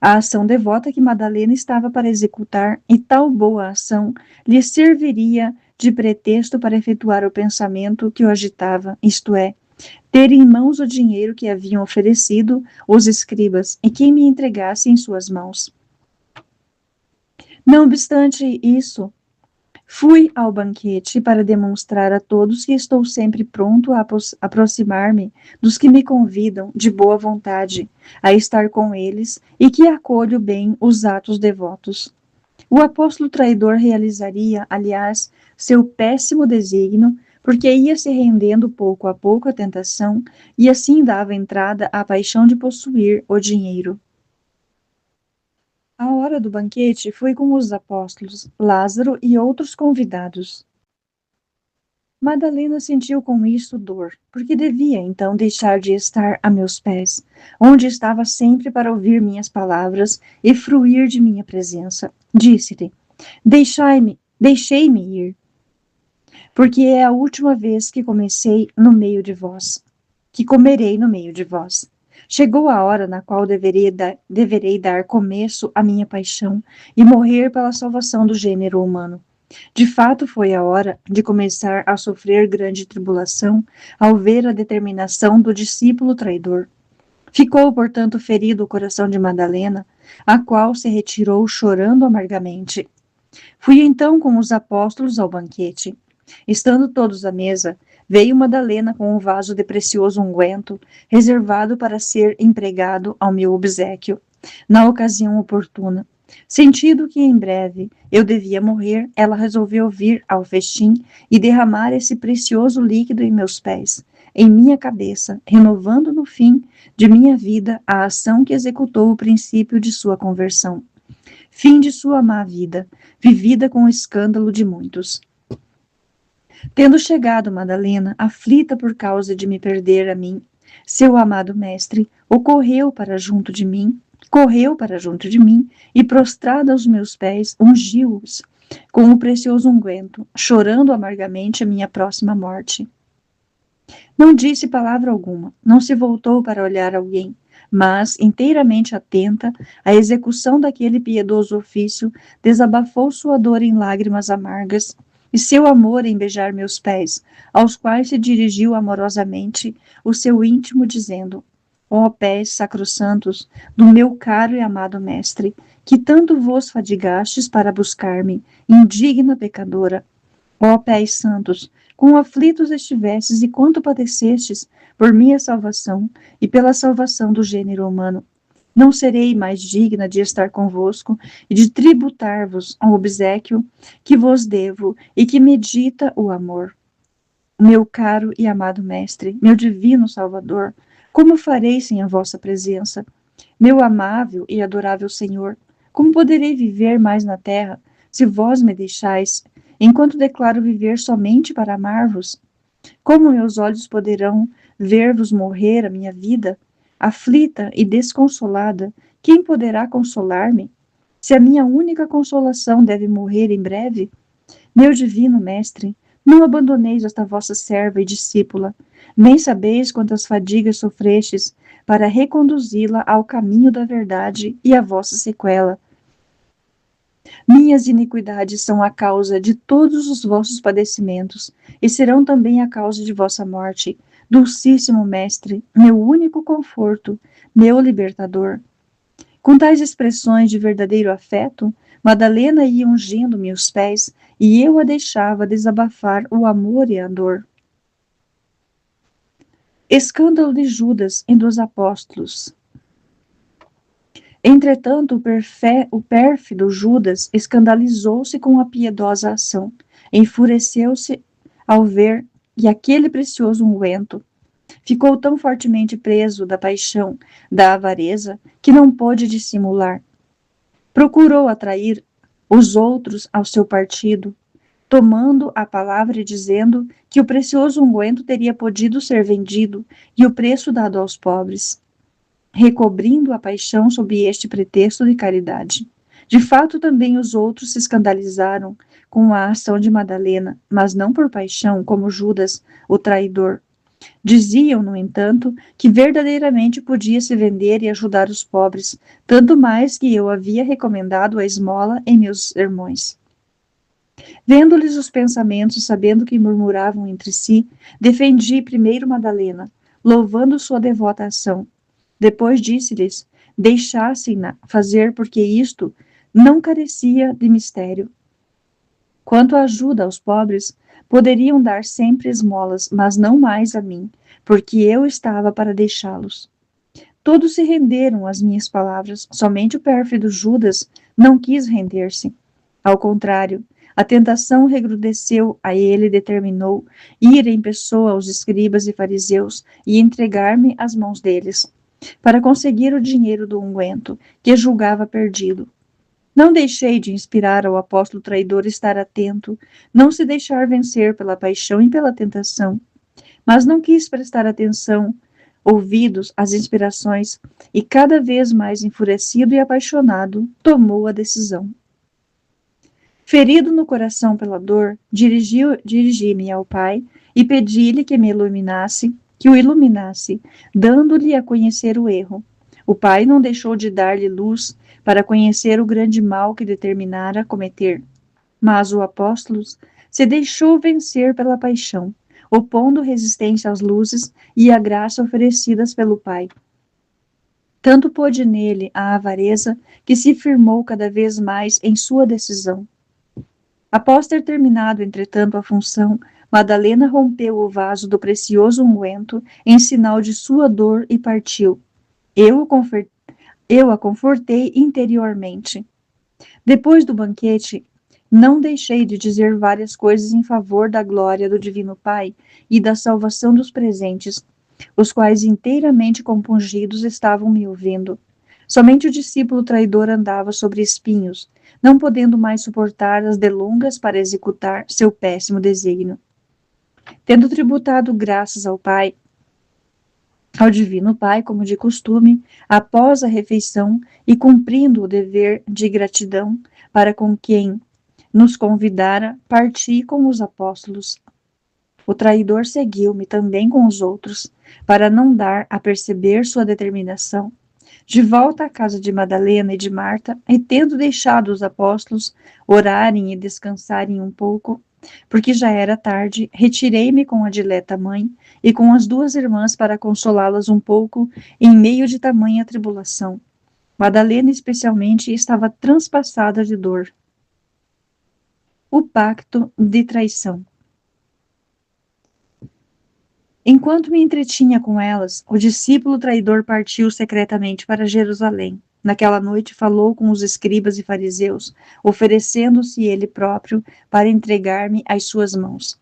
a ação devota que Madalena estava para executar, e tal boa ação lhe serviria de pretexto para efetuar o pensamento que o agitava, isto é, ter em mãos o dinheiro que haviam oferecido os escribas e que me entregasse em suas mãos. Não obstante isso, fui ao banquete para demonstrar a todos que estou sempre pronto a aproximar-me dos que me convidam de boa vontade a estar com eles e que acolho bem os atos devotos. O apóstolo traidor realizaria, aliás, seu péssimo desígnio, porque ia se rendendo pouco a pouco à tentação e assim dava entrada à paixão de possuir o dinheiro. A hora do banquete foi com os apóstolos, Lázaro e outros convidados. Madalena sentiu com isso dor, porque devia então deixar de estar a meus pés, onde estava sempre para ouvir minhas palavras e fruir de minha presença. Disse-lhe: deixei-me ir, porque é a última vez que comerei no meio de vós. Chegou a hora na qual deverei dar começo à minha paixão e morrer pela salvação do gênero humano. De fato, foi a hora de começar a sofrer grande tribulação ao ver a determinação do discípulo traidor. Ficou, portanto, ferido o coração de Madalena, a qual se retirou chorando amargamente. Fui então com os apóstolos ao banquete. Estando todos à mesa, veio Madalena com um vaso de precioso unguento, reservado para ser empregado ao meu obséquio, na ocasião oportuna. Sentindo que em breve eu devia morrer, ela resolveu vir ao festim e derramar esse precioso líquido em meus pés, em minha cabeça, renovando no fim de minha vida a ação que executou o princípio de sua conversão. Fim de sua má vida, vivida com o escândalo de muitos. Tendo chegado Madalena, aflita por causa de me perder a mim, seu amado mestre, correu para junto de mim e, prostrada aos meus pés, ungiu-os com o precioso unguento, chorando amargamente a minha próxima morte. Não disse palavra alguma, não se voltou para olhar alguém, mas, inteiramente atenta à execução daquele piedoso ofício, desabafou sua dor em lágrimas amargas, e seu amor em beijar meus pés, aos quais se dirigiu amorosamente o seu íntimo, dizendo: ó pés sacrossantos do meu caro e amado mestre, que tanto vos fadigastes para buscar-me, indigna pecadora. Ó pés santos, quão aflitos estivestes e quanto padecestes por minha salvação e pela salvação do gênero humano. Não serei mais digna de estar convosco e de tributar-vos um obséquio que vos devo e que medita o amor. Meu caro e amado Mestre, meu divino Salvador, como farei sem a vossa presença? Meu amável e adorável Senhor, como poderei viver mais na terra se vós me deixais, enquanto declaro viver somente para amar-vos? Como meus olhos poderão ver-vos morrer a minha vida? Aflita e desconsolada, quem poderá consolar-me? Se a minha única consolação deve morrer em breve? Meu divino Mestre, não abandoneis esta vossa serva e discípula. Bem sabeis quantas fadigas sofrestes para reconduzi-la ao caminho da verdade e à vossa sequela. Minhas iniquidades são a causa de todos os vossos padecimentos, e serão também a causa de vossa morte. Dulcíssimo Mestre, meu único conforto, meu libertador. Com tais expressões de verdadeiro afeto, Madalena ia ungindo-me os pés, e eu a deixava desabafar o amor e a dor. Escândalo de Judas e dos apóstolos. Entretanto, o pérfido Judas escandalizou-se com a piedosa ação, enfureceu-se ao ver que aquele precioso unguento ficou tão fortemente preso da paixão, da avareza, que não pôde dissimular. Procurou atrair os outros ao seu partido, tomando a palavra e dizendo que o precioso unguento teria podido ser vendido e o preço dado aos pobres, recobrindo a paixão sob este pretexto de caridade. De fato, também os outros se escandalizaram com a ação de Madalena, mas não por paixão, como Judas, o traidor. Diziam, no entanto, que verdadeiramente podia se vender e ajudar os pobres, tanto mais que eu havia recomendado a esmola em meus sermões. Vendo-lhes os pensamentos e sabendo que murmuravam entre si, defendi primeiro Madalena, louvando sua devota ação. Depois disse-lhes, deixassem-na fazer, porque isto não carecia de mistério. Quanto à ajuda aos pobres, poderiam dar sempre esmolas, mas não mais a mim, porque eu estava para deixá-los. Todos se renderam às minhas palavras, somente o pérfido Judas não quis render-se. Ao contrário, a tentação recrudesceu a ele e determinou ir em pessoa aos escribas e fariseus e entregar-me às mãos deles, para conseguir o dinheiro do unguento, que julgava perdido. Não deixei de inspirar ao apóstolo traidor estar atento, não se deixar vencer pela paixão e pela tentação, mas não quis prestar atenção, ouvidos às inspirações, e cada vez mais enfurecido e apaixonado, tomou a decisão. Ferido no coração pela dor, dirigi-me ao Pai e pedi-lhe que o iluminasse, dando-lhe a conhecer o erro. O Pai não deixou de dar-lhe luz para conhecer o grande mal que determinara cometer. Mas o apóstolo se deixou vencer pela paixão, opondo resistência às luzes e à graça oferecidas pelo Pai. Tanto pôde nele a avareza que se firmou cada vez mais em sua decisão. Após ter terminado, entretanto, a função, Madalena rompeu o vaso do precioso unguento em sinal de sua dor e partiu. Eu a confortei interiormente. Depois do banquete, não deixei de dizer várias coisas em favor da glória do Divino Pai e da salvação dos presentes, os quais inteiramente compungidos estavam me ouvindo. Somente o discípulo traidor andava sobre espinhos, não podendo mais suportar as delongas para executar seu péssimo desígnio. Tendo tributado graças ao Pai, ao Divino Pai, como de costume, após a refeição e cumprindo o dever de gratidão para com quem nos convidara, parti com os apóstolos. O traidor seguiu-me também com os outros, para não dar a perceber sua determinação. De volta à casa de Madalena e de Marta, e tendo deixado os apóstolos orarem e descansarem um pouco, porque já era tarde, retirei-me com a dileta mãe e com as duas irmãs para consolá-las um pouco em meio de tamanha tribulação. Madalena, especialmente, estava transpassada de dor. O pacto de traição. Enquanto me entretinha com elas, o discípulo traidor partiu secretamente para Jerusalém. Naquela noite falou com os escribas e fariseus, oferecendo-se ele próprio para entregar-me às suas mãos,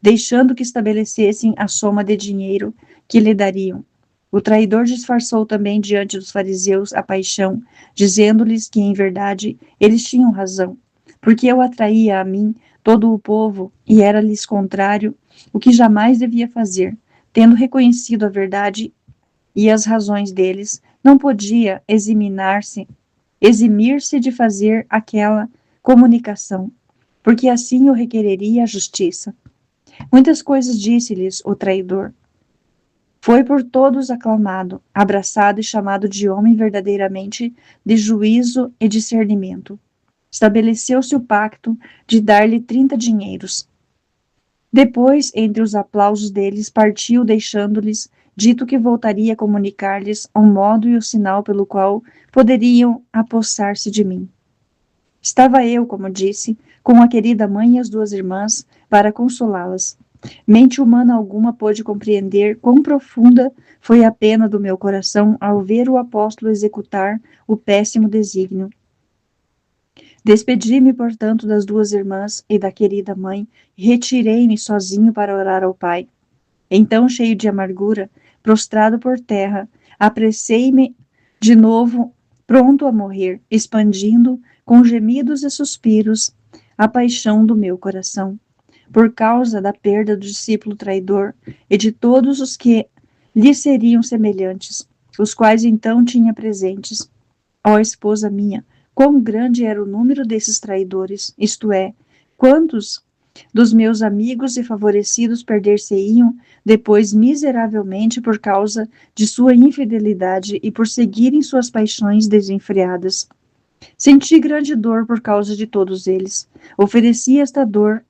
deixando que estabelecessem a soma de dinheiro que lhe dariam. O traidor disfarçou também diante dos fariseus a paixão, dizendo-lhes que, em verdade, eles tinham razão, porque eu atraía a mim todo o povo e era-lhes contrário, o que jamais devia fazer. Tendo reconhecido a verdade e as razões deles, não podia eximir-se de fazer aquela comunicação, porque assim o requereria a justiça. Muitas coisas disse-lhes o traidor. Foi por todos aclamado, abraçado e chamado de homem verdadeiramente de juízo e discernimento. Estabeleceu-se o pacto de dar-lhe 30 dinheiros. Depois, entre os aplausos deles, partiu, deixando-lhes dito que voltaria a comunicar-lhes o modo e o sinal pelo qual poderiam apossar-se de mim. Estava eu, como disse, com a querida mãe e as duas irmãs, para consolá-las. Mente humana alguma pôde compreender quão profunda foi a pena do meu coração ao ver o apóstolo executar o péssimo desígnio. Despedi-me, portanto, das duas irmãs e da querida mãe, e retirei-me sozinho para orar ao Pai. Então, cheio de amargura, prostrado por terra, apressei-me de novo, pronto a morrer, expandindo, com gemidos e suspiros, a paixão do meu coração, por causa da perda do discípulo traidor e de todos os que lhe seriam semelhantes, os quais então tinha presentes. Ó esposa minha, quão grande era o número desses traidores, isto é, quantos dos meus amigos e favorecidos perder-se-iam depois miseravelmente por causa de sua infidelidade e por seguirem suas paixões desenfreadas. Senti grande dor por causa de todos eles. Ofereci esta dor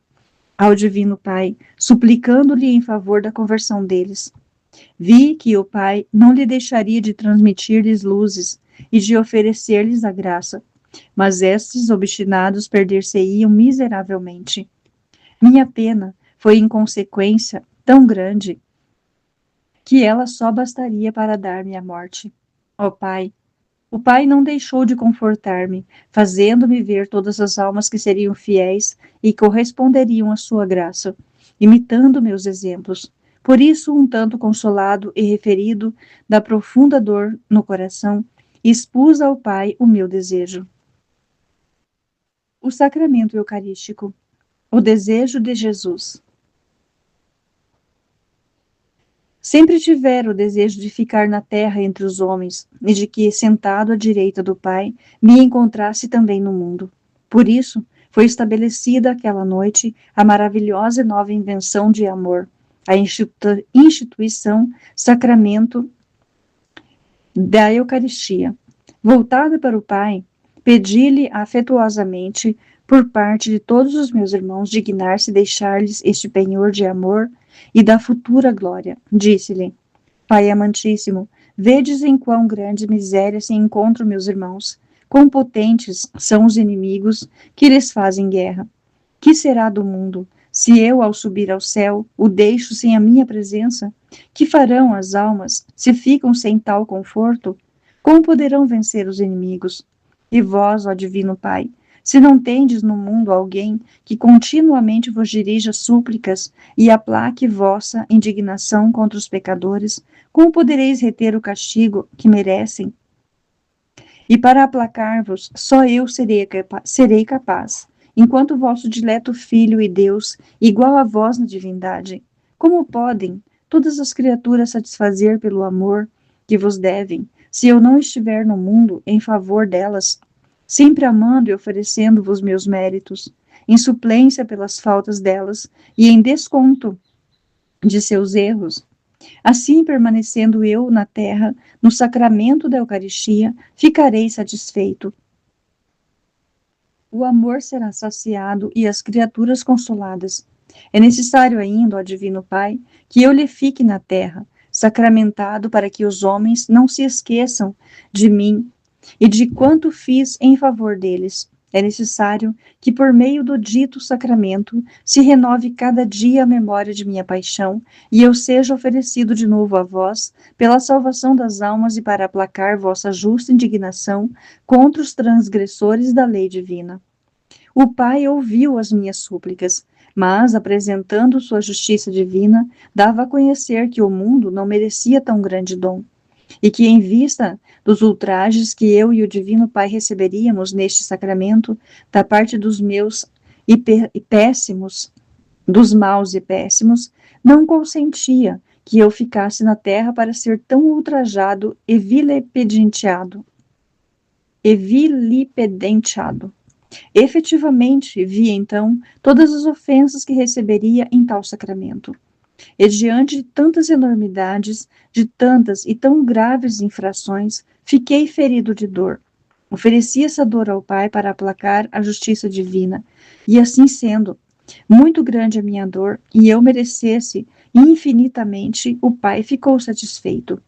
ao Divino Pai, suplicando-lhe em favor da conversão deles. Vi que o Pai não lhe deixaria de transmitir-lhes luzes e de oferecer-lhes a graça, mas estes obstinados perder-se-iam miseravelmente. Minha pena foi em consequência tão grande que ela só bastaria para dar-me a morte. Ó Pai, o Pai não deixou de confortar-me, fazendo-me ver todas as almas que seriam fiéis e corresponderiam à sua graça, imitando meus exemplos. Por isso, um tanto consolado e referido da profunda dor no coração, expus ao Pai o meu desejo. O sacramento eucarístico. O desejo de Jesus. Sempre tivera o desejo de ficar na terra entre os homens, e de que, sentado à direita do Pai, me encontrasse também no mundo. Por isso, foi estabelecida aquela noite a maravilhosa e nova invenção de amor, a instituição sacramento da Eucaristia. Voltada para o Pai, pedi-lhe afetuosamente, por parte de todos os meus irmãos, dignar-se deixar-lhes este penhor de amor e da futura glória. Disse-lhe: Pai amantíssimo, vedes em quão grande miséria se encontram meus irmãos, quão potentes são os inimigos que lhes fazem guerra. Que será do mundo, se eu, ao subir ao céu, o deixo sem a minha presença? Que farão as almas, se ficam sem tal conforto? Como poderão vencer os inimigos? E vós, ó Divino Pai, se não tendes no mundo alguém que continuamente vos dirija súplicas e aplaque vossa indignação contra os pecadores, como podereis reter o castigo que merecem? E para aplacar-vos, só eu serei capaz, enquanto vosso dileto Filho e Deus, igual a vós na divindade. Como podem todas as criaturas satisfazer pelo amor que vos devem, se eu não estiver no mundo em favor delas, sempre amando e oferecendo-vos meus méritos, em suplência pelas faltas delas e em desconto de seus erros? Assim, permanecendo eu na terra, no sacramento da Eucaristia, ficarei satisfeito. O amor será saciado e as criaturas consoladas. É necessário ainda, ó Divino Pai, que eu lhe fique na terra, sacramentado para que os homens não se esqueçam de mim e de quanto fiz em favor deles. É necessário que, por meio do dito sacramento, se renove cada dia a memória de minha paixão, e eu seja oferecido de novo a vós, pela salvação das almas e para aplacar vossa justa indignação contra os transgressores da lei divina. O Pai ouviu as minhas súplicas, mas, apresentando sua justiça divina, dava a conhecer que o mundo não merecia tão grande dom, e que, em vista dos ultrajes que eu e o Divino Pai receberíamos neste sacramento, da parte dos meus e péssimos, dos maus e péssimos, não consentia que eu ficasse na terra para ser tão ultrajado e vilipendiado. Efetivamente, vi então todas as ofensas que receberia em tal sacramento. E diante de tantas enormidades, de tantas e tão graves infrações, fiquei ferido de dor. Ofereci essa dor ao Pai para aplacar a justiça divina, e assim sendo, muito grande a minha dor, e eu merecesse infinitamente, o Pai ficou satisfeito.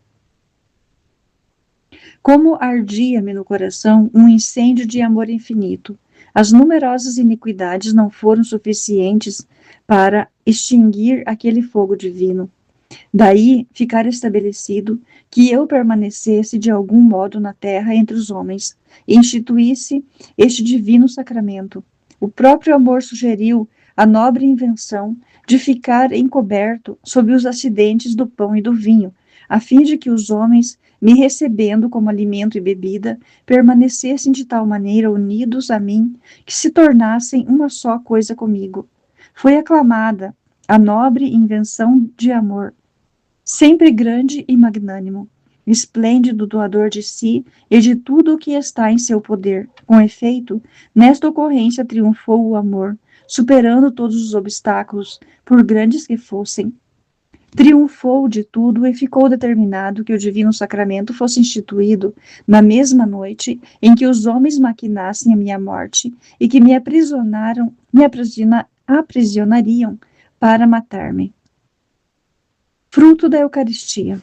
Como ardia-me no coração um incêndio de amor infinito. As numerosas iniquidades não foram suficientes para extinguir aquele fogo divino. Daí ficar estabelecido que eu permanecesse de algum modo na terra entre os homens, e instituísse este divino sacramento. O próprio amor sugeriu a nobre invenção de ficar encoberto sob os acidentes do pão e do vinho, a fim de que os homens, me recebendo como alimento e bebida, permanecessem de tal maneira unidos a mim, que se tornassem uma só coisa comigo. Foi aclamada a nobre invenção de amor, sempre grande e magnânimo, esplêndido doador de si e de tudo o que está em seu poder. Com efeito, nesta ocorrência triunfou o amor, superando todos os obstáculos, por grandes que fossem. Triunfou de tudo e ficou determinado que o divino sacramento fosse instituído na mesma noite em que os homens maquinassem a minha morte e que me aprisionariam para matar-me. Fruto da Eucaristia.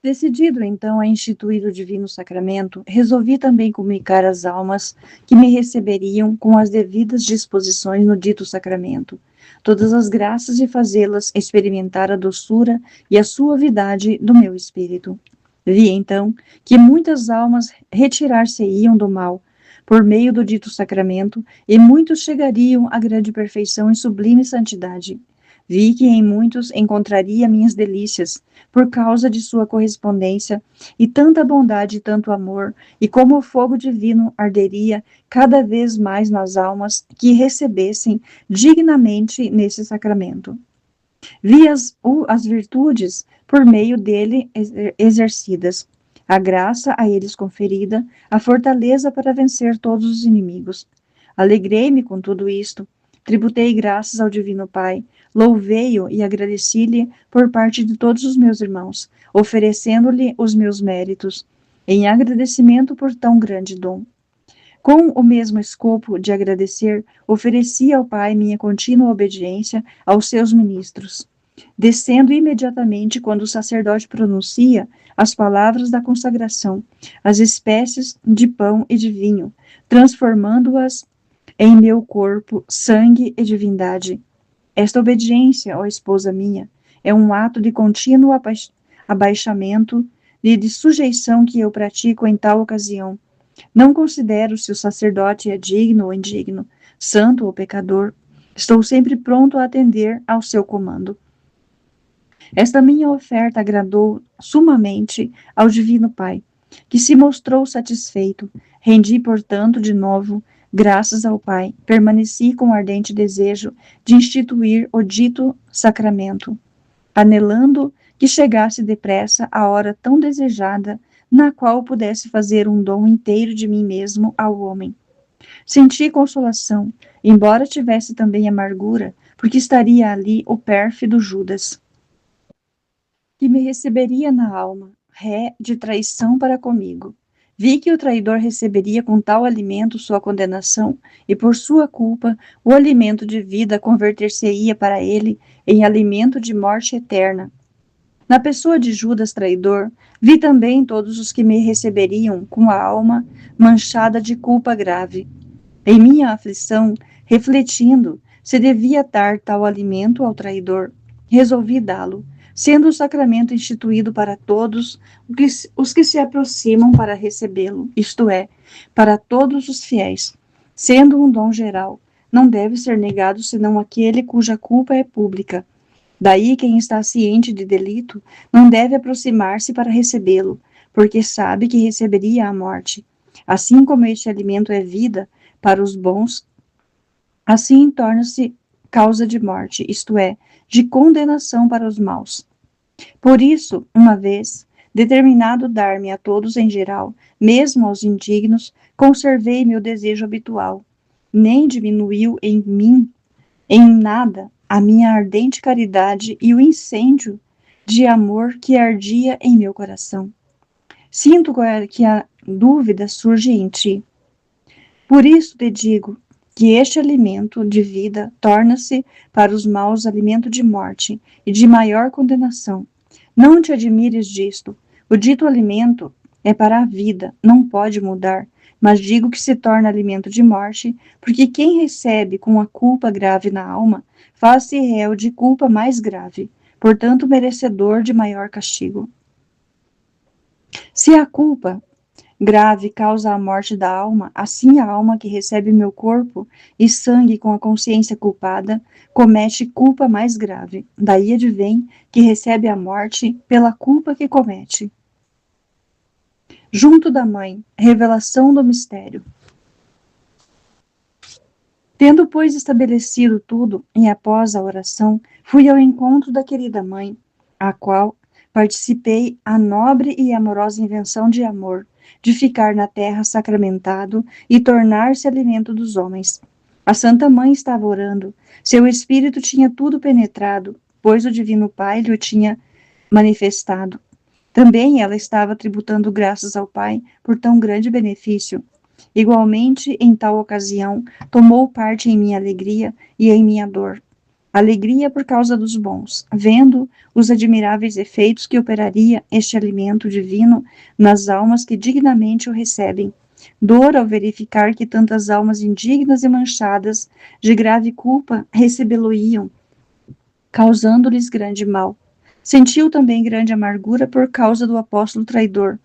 Decidido, então, a instituir o divino sacramento, resolvi também comunicar às almas que me receberiam com as devidas disposições no dito sacramento, todas as graças de fazê-las experimentar a doçura e a suavidade do meu espírito. Vi, então, que muitas almas retirar-se-iam do mal, por meio do dito sacramento, e muitos chegariam à grande perfeição e sublime santidade. Vi que em muitos encontraria minhas delícias, por causa de sua correspondência, e tanta bondade e tanto amor, e como o fogo divino arderia cada vez mais nas almas que recebessem dignamente nesse sacramento. Vi as virtudes por meio dele exercidas, a graça a eles conferida, a fortaleza para vencer todos os inimigos. Alegrei-me com tudo isto, tributei graças ao Divino Pai, louvei-o e agradeci-lhe por parte de todos os meus irmãos, oferecendo-lhe os meus méritos, em agradecimento por tão grande dom. Com o mesmo escopo de agradecer, ofereci ao Pai minha contínua obediência aos seus ministros, descendo imediatamente quando o sacerdote pronuncia as palavras da consagração, as espécies de pão e de vinho, transformando-as em meu corpo, sangue e divindade. Esta obediência, ó esposa minha, é um ato de contínuo abaixamento e de sujeição que eu pratico em tal ocasião. Não considero se o sacerdote é digno ou indigno, santo ou pecador. Estou sempre pronto a atender ao seu comando. Esta minha oferta agradou sumamente ao Divino Pai, que se mostrou satisfeito. Rendi, portanto, de novo graças ao Pai, permaneci com ardente desejo de instituir o dito sacramento, anelando que chegasse depressa a hora tão desejada, na qual pudesse fazer um dom inteiro de mim mesmo ao homem. Senti consolação, embora tivesse também amargura, porque estaria ali o pérfido Judas, que me receberia na alma, ré de traição para comigo. Vi que o traidor receberia com tal alimento sua condenação, e por sua culpa, o alimento de vida converter-se-ia para ele em alimento de morte eterna. Na pessoa de Judas traidor, vi também todos os que me receberiam com a alma manchada de culpa grave. Em minha aflição, refletindo se devia dar tal alimento ao traidor, resolvi dá-lo, sendo o sacramento instituído para todos os que se aproximam para recebê-lo, isto é, para todos os fiéis. Sendo um dom geral, não deve ser negado senão aquele cuja culpa é pública. Daí quem está ciente de delito não deve aproximar-se para recebê-lo, porque sabe que receberia a morte. Assim como este alimento é vida para os bons, assim torna-se causa de morte, isto é, de condenação para os maus. Por isso, uma vez, determinado dar-me a todos em geral, mesmo aos indignos, conservei meu desejo habitual. Nem diminuiu em mim, em nada, a minha ardente caridade e o incêndio de amor que ardia em meu coração. Sinto que a dúvida surge em ti. Por isso te digo que este alimento de vida torna-se para os maus alimento de morte e de maior condenação. Não te admires disto. O dito alimento é para a vida, não pode mudar, mas digo que se torna alimento de morte, porque quem recebe com a culpa grave na alma, faz-se réu de culpa mais grave, portanto merecedor de maior castigo. Se a culpa grave causa a morte da alma, assim a alma que recebe meu corpo e sangue com a consciência culpada, comete culpa mais grave. Daí advém que recebe a morte pela culpa que comete. Junto da mãe, revelação do mistério. Tendo, pois, estabelecido tudo, e após a oração, fui ao encontro da querida mãe, a qual participei a nobre e amorosa invenção de amor, de ficar na terra sacramentado e tornar-se alimento dos homens. A Santa Mãe estava orando, seu espírito tinha tudo penetrado, pois o Divino Pai lhe o tinha manifestado. Também ela estava tributando graças ao Pai por tão grande benefício. Igualmente, em tal ocasião, tomou parte em minha alegria e em minha dor. Alegria por causa dos bons, vendo os admiráveis efeitos que operaria este alimento divino nas almas que dignamente o recebem. Dor ao verificar que tantas almas indignas e manchadas de grave culpa recebê-lo-iam, causando-lhes grande mal. Sentiu também grande amargura por causa do apóstolo traidor,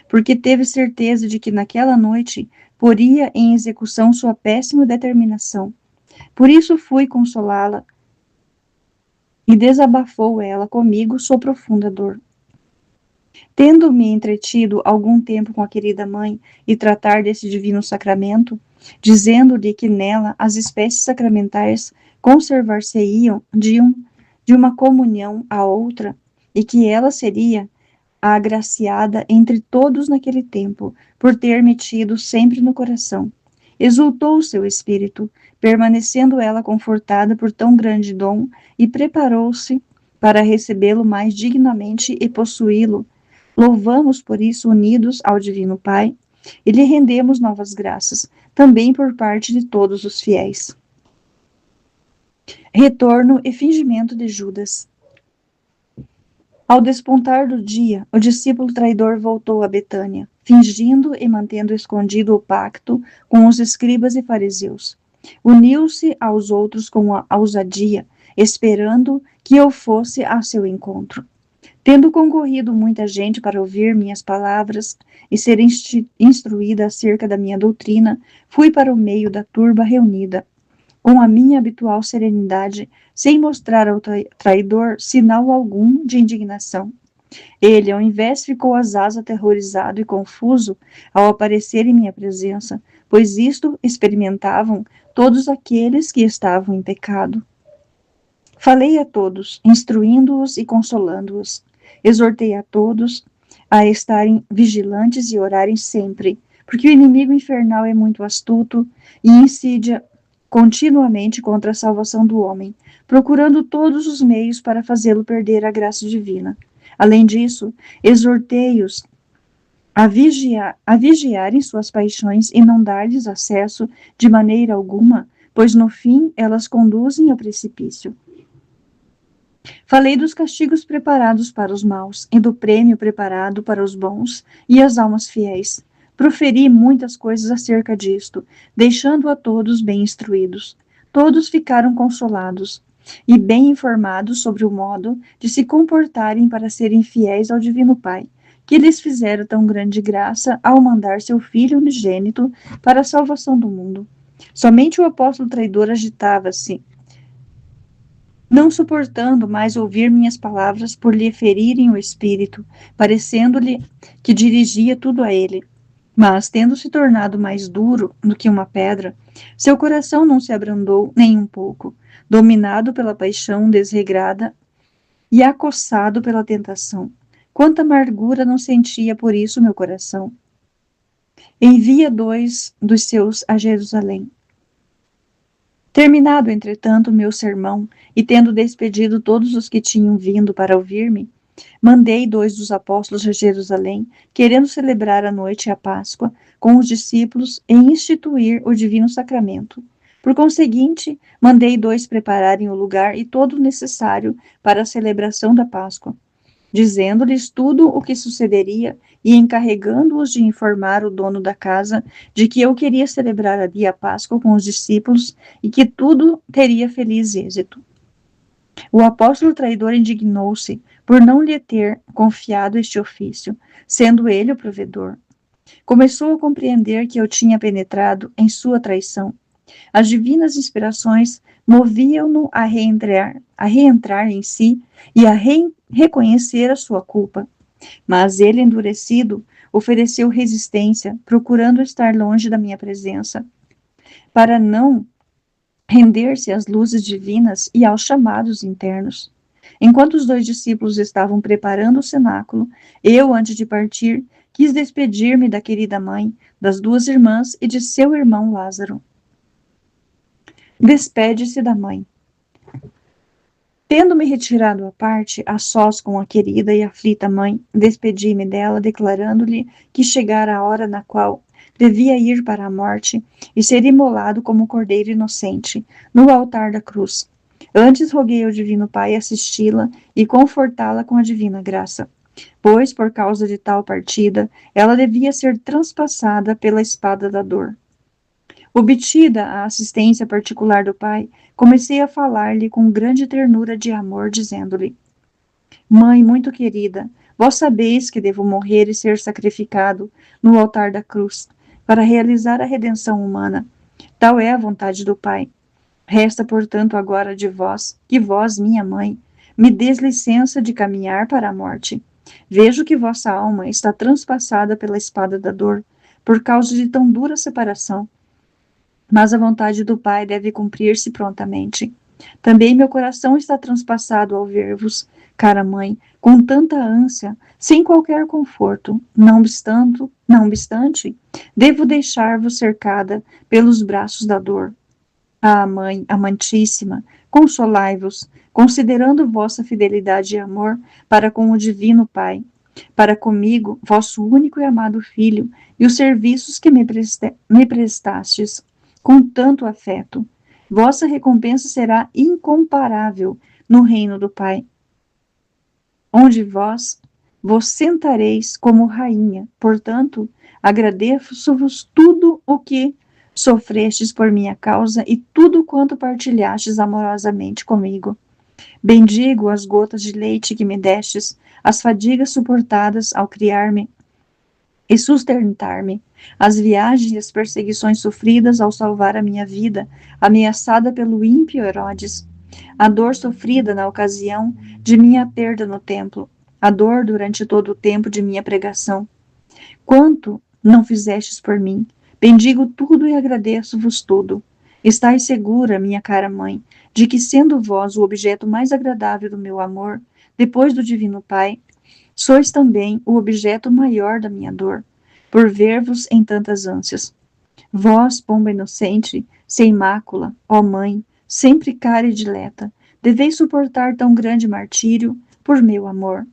porque teve certeza de que naquela noite poria em execução sua péssima determinação. Por isso fui consolá-la, e desabafou ela comigo sua profunda dor. Tendo-me entretido algum tempo com a querida mãe e tratar desse divino sacramento, dizendo-lhe que nela as espécies sacramentais conservar-se-iam de uma comunhão à outra, e que ela seria a agraciada entre todos naquele tempo, por ter-me tido sempre no coração. Exultou o seu espírito, permanecendo ela confortada por tão grande dom, e preparou-se para recebê-lo mais dignamente e possuí-lo. Louvamos por isso unidos ao Divino Pai, e lhe rendemos novas graças, também por parte de todos os fiéis. Retorno e fingimento de Judas. Ao despontar do dia, o discípulo traidor voltou a Betânia, fingindo e mantendo escondido o pacto com os escribas e fariseus. Uniu-se aos outros com a ousadia, esperando que eu fosse a seu encontro. Tendo concorrido muita gente para ouvir minhas palavras e ser instruída acerca da minha doutrina, fui para o meio da turba reunida, com a minha habitual serenidade, sem mostrar ao traidor sinal algum de indignação. Ele, ao invés, ficou asaz aterrorizado e confuso ao aparecer em minha presença, pois isto experimentavam todos aqueles que estavam em pecado. Falei a todos, instruindo-os e consolando-os. Exortei a todos a estarem vigilantes e orarem sempre, porque o inimigo infernal é muito astuto e insidia continuamente contra a salvação do homem, procurando todos os meios para fazê-lo perder a graça divina. Além disso, exortei-os a vigiarem suas paixões e não dar-lhes acesso de maneira alguma, pois no fim elas conduzem ao precipício. Falei dos castigos preparados para os maus e do prêmio preparado para os bons e as almas fiéis. Proferi muitas coisas acerca disto, deixando a todos bem instruídos. Todos ficaram consolados e bem informados sobre o modo de se comportarem para serem fiéis ao Divino Pai, que lhes fizera tão grande graça ao mandar seu Filho unigênito para a salvação do mundo. Somente o apóstolo traidor agitava-se, não suportando mais ouvir minhas palavras por lhe ferirem o espírito, parecendo-lhe que dirigia tudo a ele. Mas, tendo se tornado mais duro do que uma pedra, seu coração não se abrandou nem um pouco, dominado pela paixão desregrada e acossado pela tentação. Quanta amargura não sentia por isso meu coração. Envia 2 dos seus a Jerusalém. Terminado, entretanto, meu sermão, e tendo despedido todos os que tinham vindo para ouvir-me, mandei 2 dos apóstolos a Jerusalém, querendo celebrar a noite e a Páscoa com os discípulos e instituir o divino sacramento. Por conseguinte, mandei 2 prepararem o lugar e todo o necessário para a celebração da Páscoa, dizendo-lhes tudo o que sucederia e encarregando-os de informar o dono da casa de que eu queria celebrar ali a Páscoa com os discípulos e que tudo teria feliz êxito. O apóstolo traidor indignou-se por não lhe ter confiado este ofício, sendo ele o provedor. Começou a compreender que eu tinha penetrado em sua traição. As divinas inspirações moviam-no a reentrar em si e a reconhecer a sua culpa. Mas ele, endurecido, ofereceu resistência, procurando estar longe da minha presença, para não render-se às luzes divinas e aos chamados internos. Enquanto os 2 discípulos estavam preparando o cenáculo, eu, antes de partir, quis despedir-me da querida mãe, das 2 irmãs e de seu irmão Lázaro. Despede-se da mãe. Tendo-me retirado à parte, a sós com a querida e aflita mãe, despedi-me dela, declarando-lhe que chegara a hora na qual devia ir para a morte e ser imolado como cordeiro inocente, no altar da cruz. Antes roguei ao Divino Pai assisti-la e confortá-la com a divina graça, pois, por causa de tal partida, ela devia ser transpassada pela espada da dor. Obtida a assistência particular do pai, comecei a falar-lhe com grande ternura de amor, dizendo-lhe: Mãe muito querida, vós sabeis que devo morrer e ser sacrificado no altar da cruz, para realizar a redenção humana. Tal é a vontade do Pai. Resta, portanto, agora de vós, que vós, minha mãe, me deis licença de caminhar para a morte. Vejo que vossa alma está transpassada pela espada da dor, por causa de tão dura separação. Mas a vontade do Pai deve cumprir-se prontamente. Também meu coração está transpassado ao ver-vos, cara mãe, com tanta ânsia, sem qualquer conforto. Não obstante, devo deixar-vos cercada pelos braços da dor. Ah, mãe, amantíssima, consolai-vos, considerando vossa fidelidade e amor para com o divino Pai, para comigo, vosso único e amado Filho, e os serviços que me prestastes com tanto afeto. Vossa recompensa será incomparável no reino do Pai, onde vos sentareis como rainha. Portanto, agradeço-vos tudo o que sofrestes por minha causa e tudo quanto partilhastes amorosamente comigo. Bendigo as gotas de leite que me destes, as fadigas suportadas ao criar-me e sustentar-me, as viagens e as perseguições sofridas ao salvar a minha vida, ameaçada pelo ímpio Herodes, a dor sofrida na ocasião de minha perda no templo, a dor durante todo o tempo de minha pregação. Quanto não fizestes por mim? Bendigo tudo e agradeço-vos tudo. Estais segura, minha cara mãe, de que, sendo vós o objeto mais agradável do meu amor, depois do Divino Pai, sois também o objeto maior da minha dor, por ver-vos em tantas ânsias. Vós, pomba inocente, sem mácula, ó mãe, sempre cara e dileta, deveis suportar tão grande martírio por meu amor.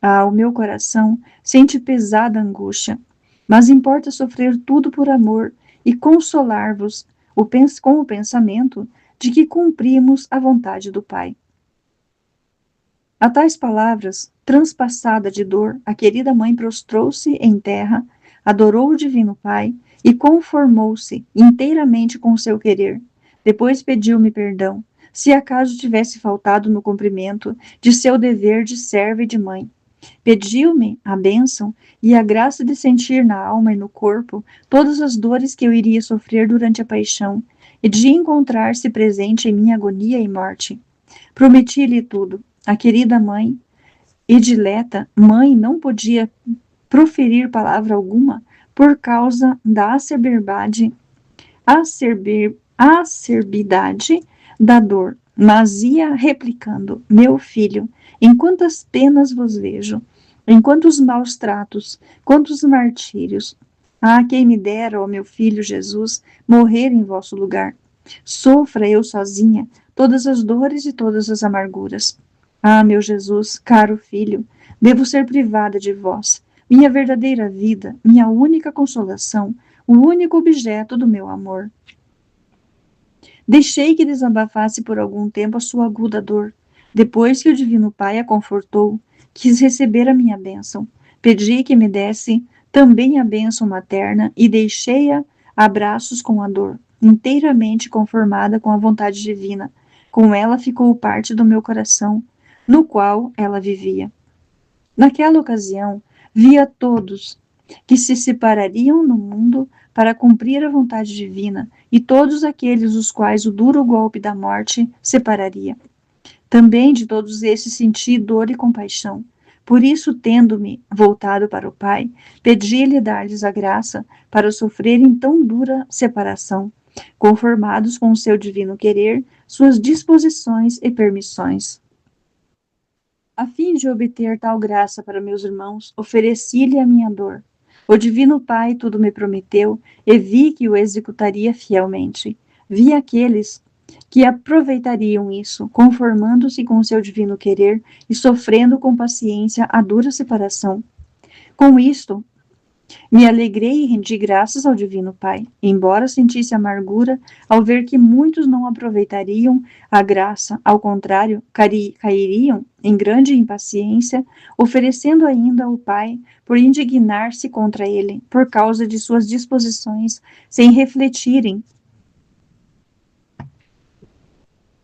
Ah, o meu coração sente pesada angústia, mas importa sofrer tudo por amor e consolar-vos com o pensamento de que cumprimos a vontade do Pai. A tais palavras, transpassada de dor, a querida mãe prostrou-se em terra, adorou o Divino Pai e conformou-se inteiramente com o seu querer. Depois pediu-me perdão, se acaso tivesse faltado no cumprimento de seu dever de serva e de mãe. Pediu-me a bênção e a graça de sentir na alma e no corpo todas as dores que eu iria sofrer durante a paixão e de encontrar-se presente em minha agonia e morte. Prometi-lhe tudo. A querida mãe e dileta mãe não podia proferir palavra alguma por causa da acerbidade da dor, mas ia replicando: meu filho, em quantas penas vos vejo, em quantos maus tratos, quantos martírios. Ah, quem me dera, ó meu filho Jesus, morrer em vosso lugar. Sofra eu sozinha todas as dores e todas as amarguras. Ah, meu Jesus, caro filho, devo ser privada de vós, minha verdadeira vida, minha única consolação, o único objeto do meu amor. Deixei que desabafasse por algum tempo a sua aguda dor. Depois que o Divino Pai a confortou, quis receber a minha bênção. Pedi que me desse também a bênção materna e deixei-a a braços com a dor, inteiramente conformada com a vontade divina. Com ela ficou parte do meu coração, no qual ela vivia. Naquela ocasião, via todos que se separariam no mundo para cumprir a vontade divina, e todos aqueles os quais o duro golpe da morte separaria. Também de todos esses senti dor e compaixão. Por isso, tendo-me voltado para o Pai, pedi-lhe dar-lhes a graça para sofrerem tão dura separação, conformados com o seu divino querer, suas disposições e permissões. A fim de obter tal graça para meus irmãos, ofereci-lhe a minha dor. O Divino Pai tudo me prometeu e vi que o executaria fielmente. Vi aqueles que aproveitariam isso, conformando-se com o seu divino querer e sofrendo com paciência a dura separação. Com isto, me alegrei e rendi graças ao Divino Pai, embora sentisse amargura ao ver que muitos não aproveitariam a graça, ao contrário, cairiam em grande impaciência, oferecendo ainda ao Pai por indignar-se contra ele, por causa de suas disposições, sem refletirem.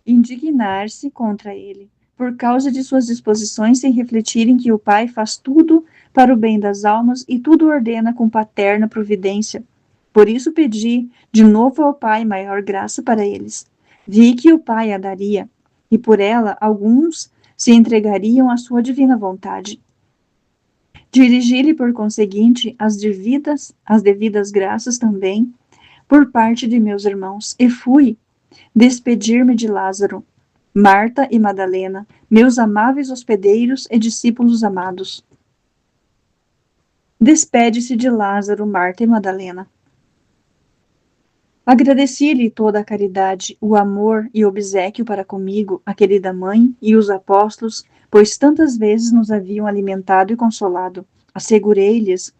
Indignar-se contra ele, por causa de suas disposições, sem refletirem que o Pai faz tudo para o bem das almas e tudo ordena com paterna providência. Por isso pedi de novo ao Pai maior graça para eles. Vi que o Pai a daria, e por ela alguns se entregariam à sua divina vontade. Dirigi-lhe, por conseguinte, as devidas graças também por parte de meus irmãos, e fui despedir-me de Lázaro, Marta e Madalena, meus amáveis hospedeiros e discípulos amados. Despede-se de Lázaro, Marta e Madalena. Agradeci-lhe toda a caridade, o amor e obséquio para comigo, a querida mãe e os apóstolos, pois tantas vezes nos haviam alimentado e consolado. Assegurei-lhes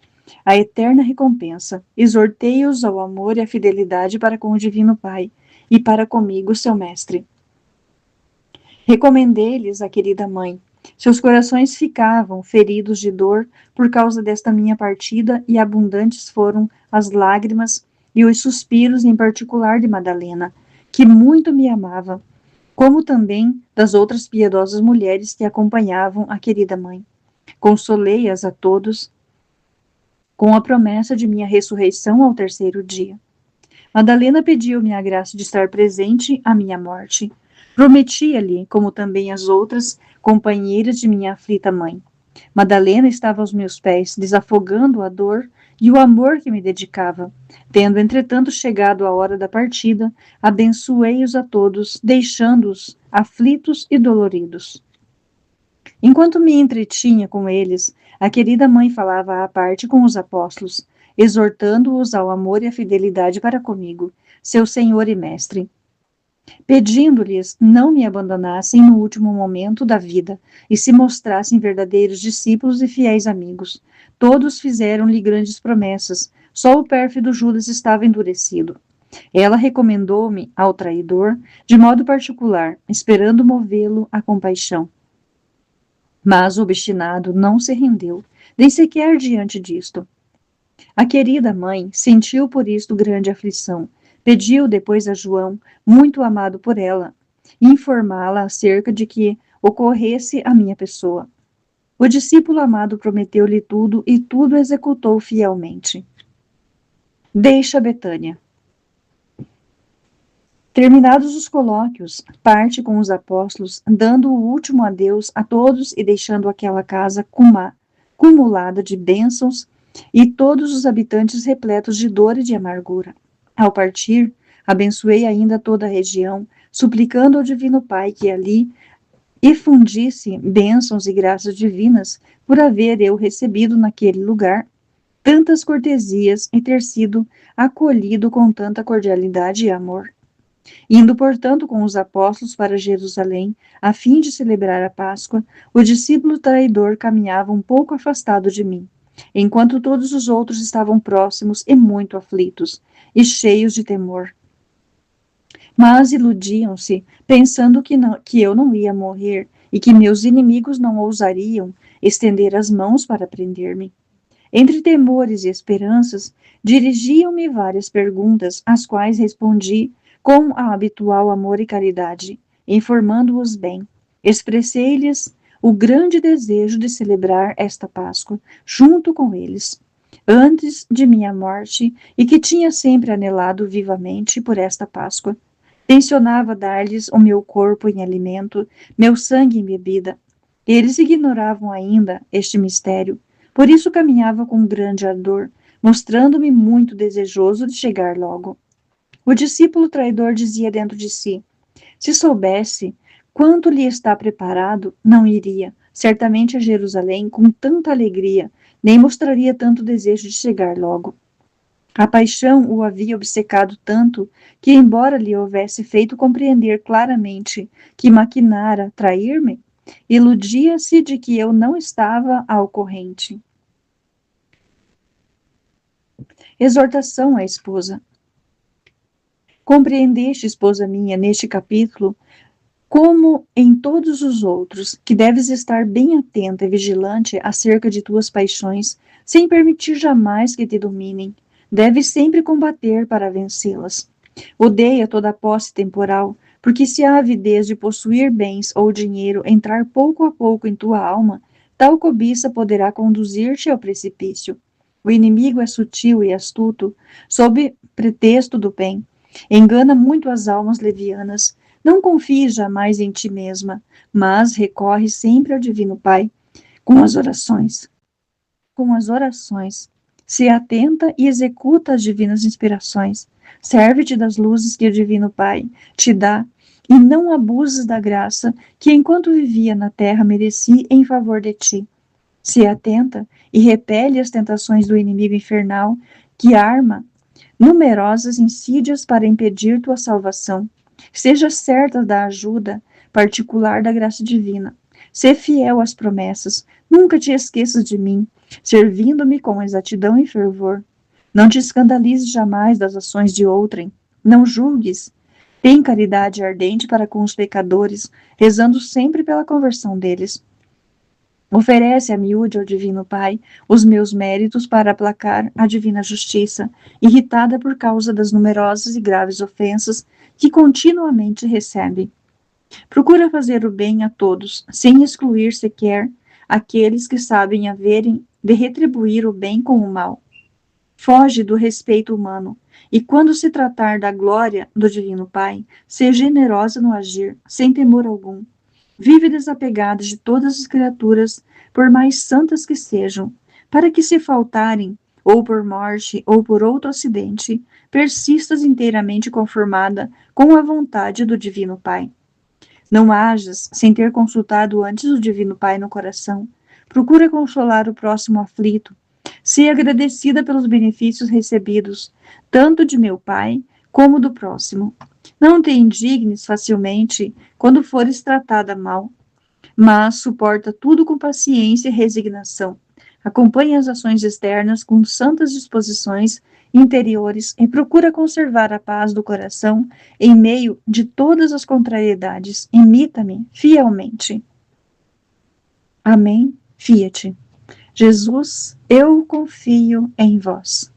a eterna recompensa, exortei-os ao amor e à fidelidade para com o Divino Pai, e para comigo, seu mestre. Recomendei-lhes a querida mãe. Seus corações ficavam feridos de dor por causa desta minha partida, e abundantes foram as lágrimas e os suspiros, em particular de Madalena, que muito me amava, como também das outras piedosas mulheres que acompanhavam a querida mãe. Consolei-as a todos com a promessa de minha ressurreição ao terceiro dia. Madalena pediu-me a graça de estar presente à minha morte. Prometia-lhe, como também as outras companheiras de minha aflita mãe. Madalena estava aos meus pés, desafogando a dor e o amor que me dedicava. Tendo, entretanto, chegado a hora da partida, abençoei-os a todos, deixando-os aflitos e doloridos. Enquanto me entretinha com eles, a querida mãe falava à parte com os apóstolos, exortando-os ao amor e à fidelidade para comigo, seu Senhor e Mestre, pedindo-lhes não me abandonassem no último momento da vida e se mostrassem verdadeiros discípulos e fiéis amigos. Todos fizeram-lhe grandes promessas, só o pérfido Judas estava endurecido. Ela recomendou-me ao traidor, de modo particular, esperando movê-lo à compaixão. Mas o obstinado não se rendeu, nem sequer diante disto. A querida mãe sentiu por isto grande aflição. Pediu depois a João, muito amado por ela, informá-la acerca de que ocorresse a minha pessoa. O discípulo amado prometeu-lhe tudo e tudo executou fielmente. Deixa Betânia. Terminados os colóquios, parte com os apóstolos, dando o último adeus a todos e deixando aquela casa cumulada de bênçãos e todos os habitantes repletos de dor e de amargura. Ao partir, abençoei ainda toda a região, suplicando ao Divino Pai que ali efundisse bênçãos e graças divinas por haver eu recebido naquele lugar tantas cortesias e ter sido acolhido com tanta cordialidade e amor. Indo, portanto, com os apóstolos para Jerusalém, a fim de celebrar a Páscoa, o discípulo traidor caminhava um pouco afastado de mim, enquanto todos os outros estavam próximos e muito aflitos, e cheios de temor. Mas iludiam-se, pensando que eu não ia morrer e que meus inimigos não ousariam estender as mãos para prender-me. Entre temores e esperanças, dirigiam-me várias perguntas, às quais respondi com a habitual amor e caridade, informando-os bem. Expressei-lhes o grande desejo de celebrar esta Páscoa junto com eles, antes de minha morte, e que tinha sempre anelado vivamente por esta Páscoa. Tencionava dar-lhes o meu corpo em alimento, meu sangue em bebida. Eles ignoravam ainda este mistério, por isso caminhava com grande ardor, mostrando-me muito desejoso de chegar logo. O discípulo traidor dizia dentro de si: se soubesse quanto lhe está preparado, não iria, certamente, a Jerusalém com tanta alegria, nem mostraria tanto desejo de chegar logo. A paixão o havia obcecado tanto que, embora lhe houvesse feito compreender claramente que maquinara trair-me, iludia-se de que eu não estava ao corrente. Exortação à esposa. Compreendeste, esposa minha, neste capítulo, como em todos os outros, que deves estar bem atenta e vigilante acerca de tuas paixões, sem permitir jamais que te dominem. Deves sempre combater para vencê-las. Odeia toda posse temporal, porque se a avidez de possuir bens ou dinheiro entrar pouco a pouco em tua alma, tal cobiça poderá conduzir-te ao precipício. O inimigo é sutil e astuto, sob pretexto do bem. Engana muito as almas levianas. Não confies jamais em ti mesma, mas recorre sempre ao Divino Pai com as orações. Se atenta e executa as divinas inspirações. Serve-te das luzes que o Divino Pai te dá e não abuses da graça que, enquanto vivia na terra, mereci em favor de ti. Se atenta e repele as tentações do inimigo infernal que arma numerosas insídias para impedir tua salvação. Seja certa da ajuda particular da graça divina. Sê fiel às promessas. Nunca te esqueças de mim, servindo-me com exatidão e fervor. Não te escandalizes jamais das ações de outrem. Não julgues. Tem caridade ardente para com os pecadores, rezando sempre pela conversão deles. Oferece a miúde ao Divino Pai os meus méritos para aplacar a divina justiça, irritada por causa das numerosas e graves ofensas que continuamente recebe. Procura fazer o bem a todos, sem excluir sequer aqueles que sabem haverem de retribuir o bem com o mal. Foge do respeito humano, e quando se tratar da glória do Divino Pai, seja generosa no agir, sem temor algum. Vive desapegada de todas as criaturas, por mais santas que sejam, para que, se faltarem, ou por morte, ou por outro acidente, persistas inteiramente conformada com a vontade do Divino Pai. Não hajas sem ter consultado antes o Divino Pai no coração. Procura consolar o próximo aflito. Sê agradecida pelos benefícios recebidos, tanto de meu Pai como do próximo. Não te indignes facilmente quando fores tratada mal, mas suporta tudo com paciência e resignação. Acompanha as ações externas com santas disposições interiores e procura conservar a paz do coração em meio de todas as contrariedades. Imita-me fielmente. Amém. Fiat. Jesus, eu confio em vós.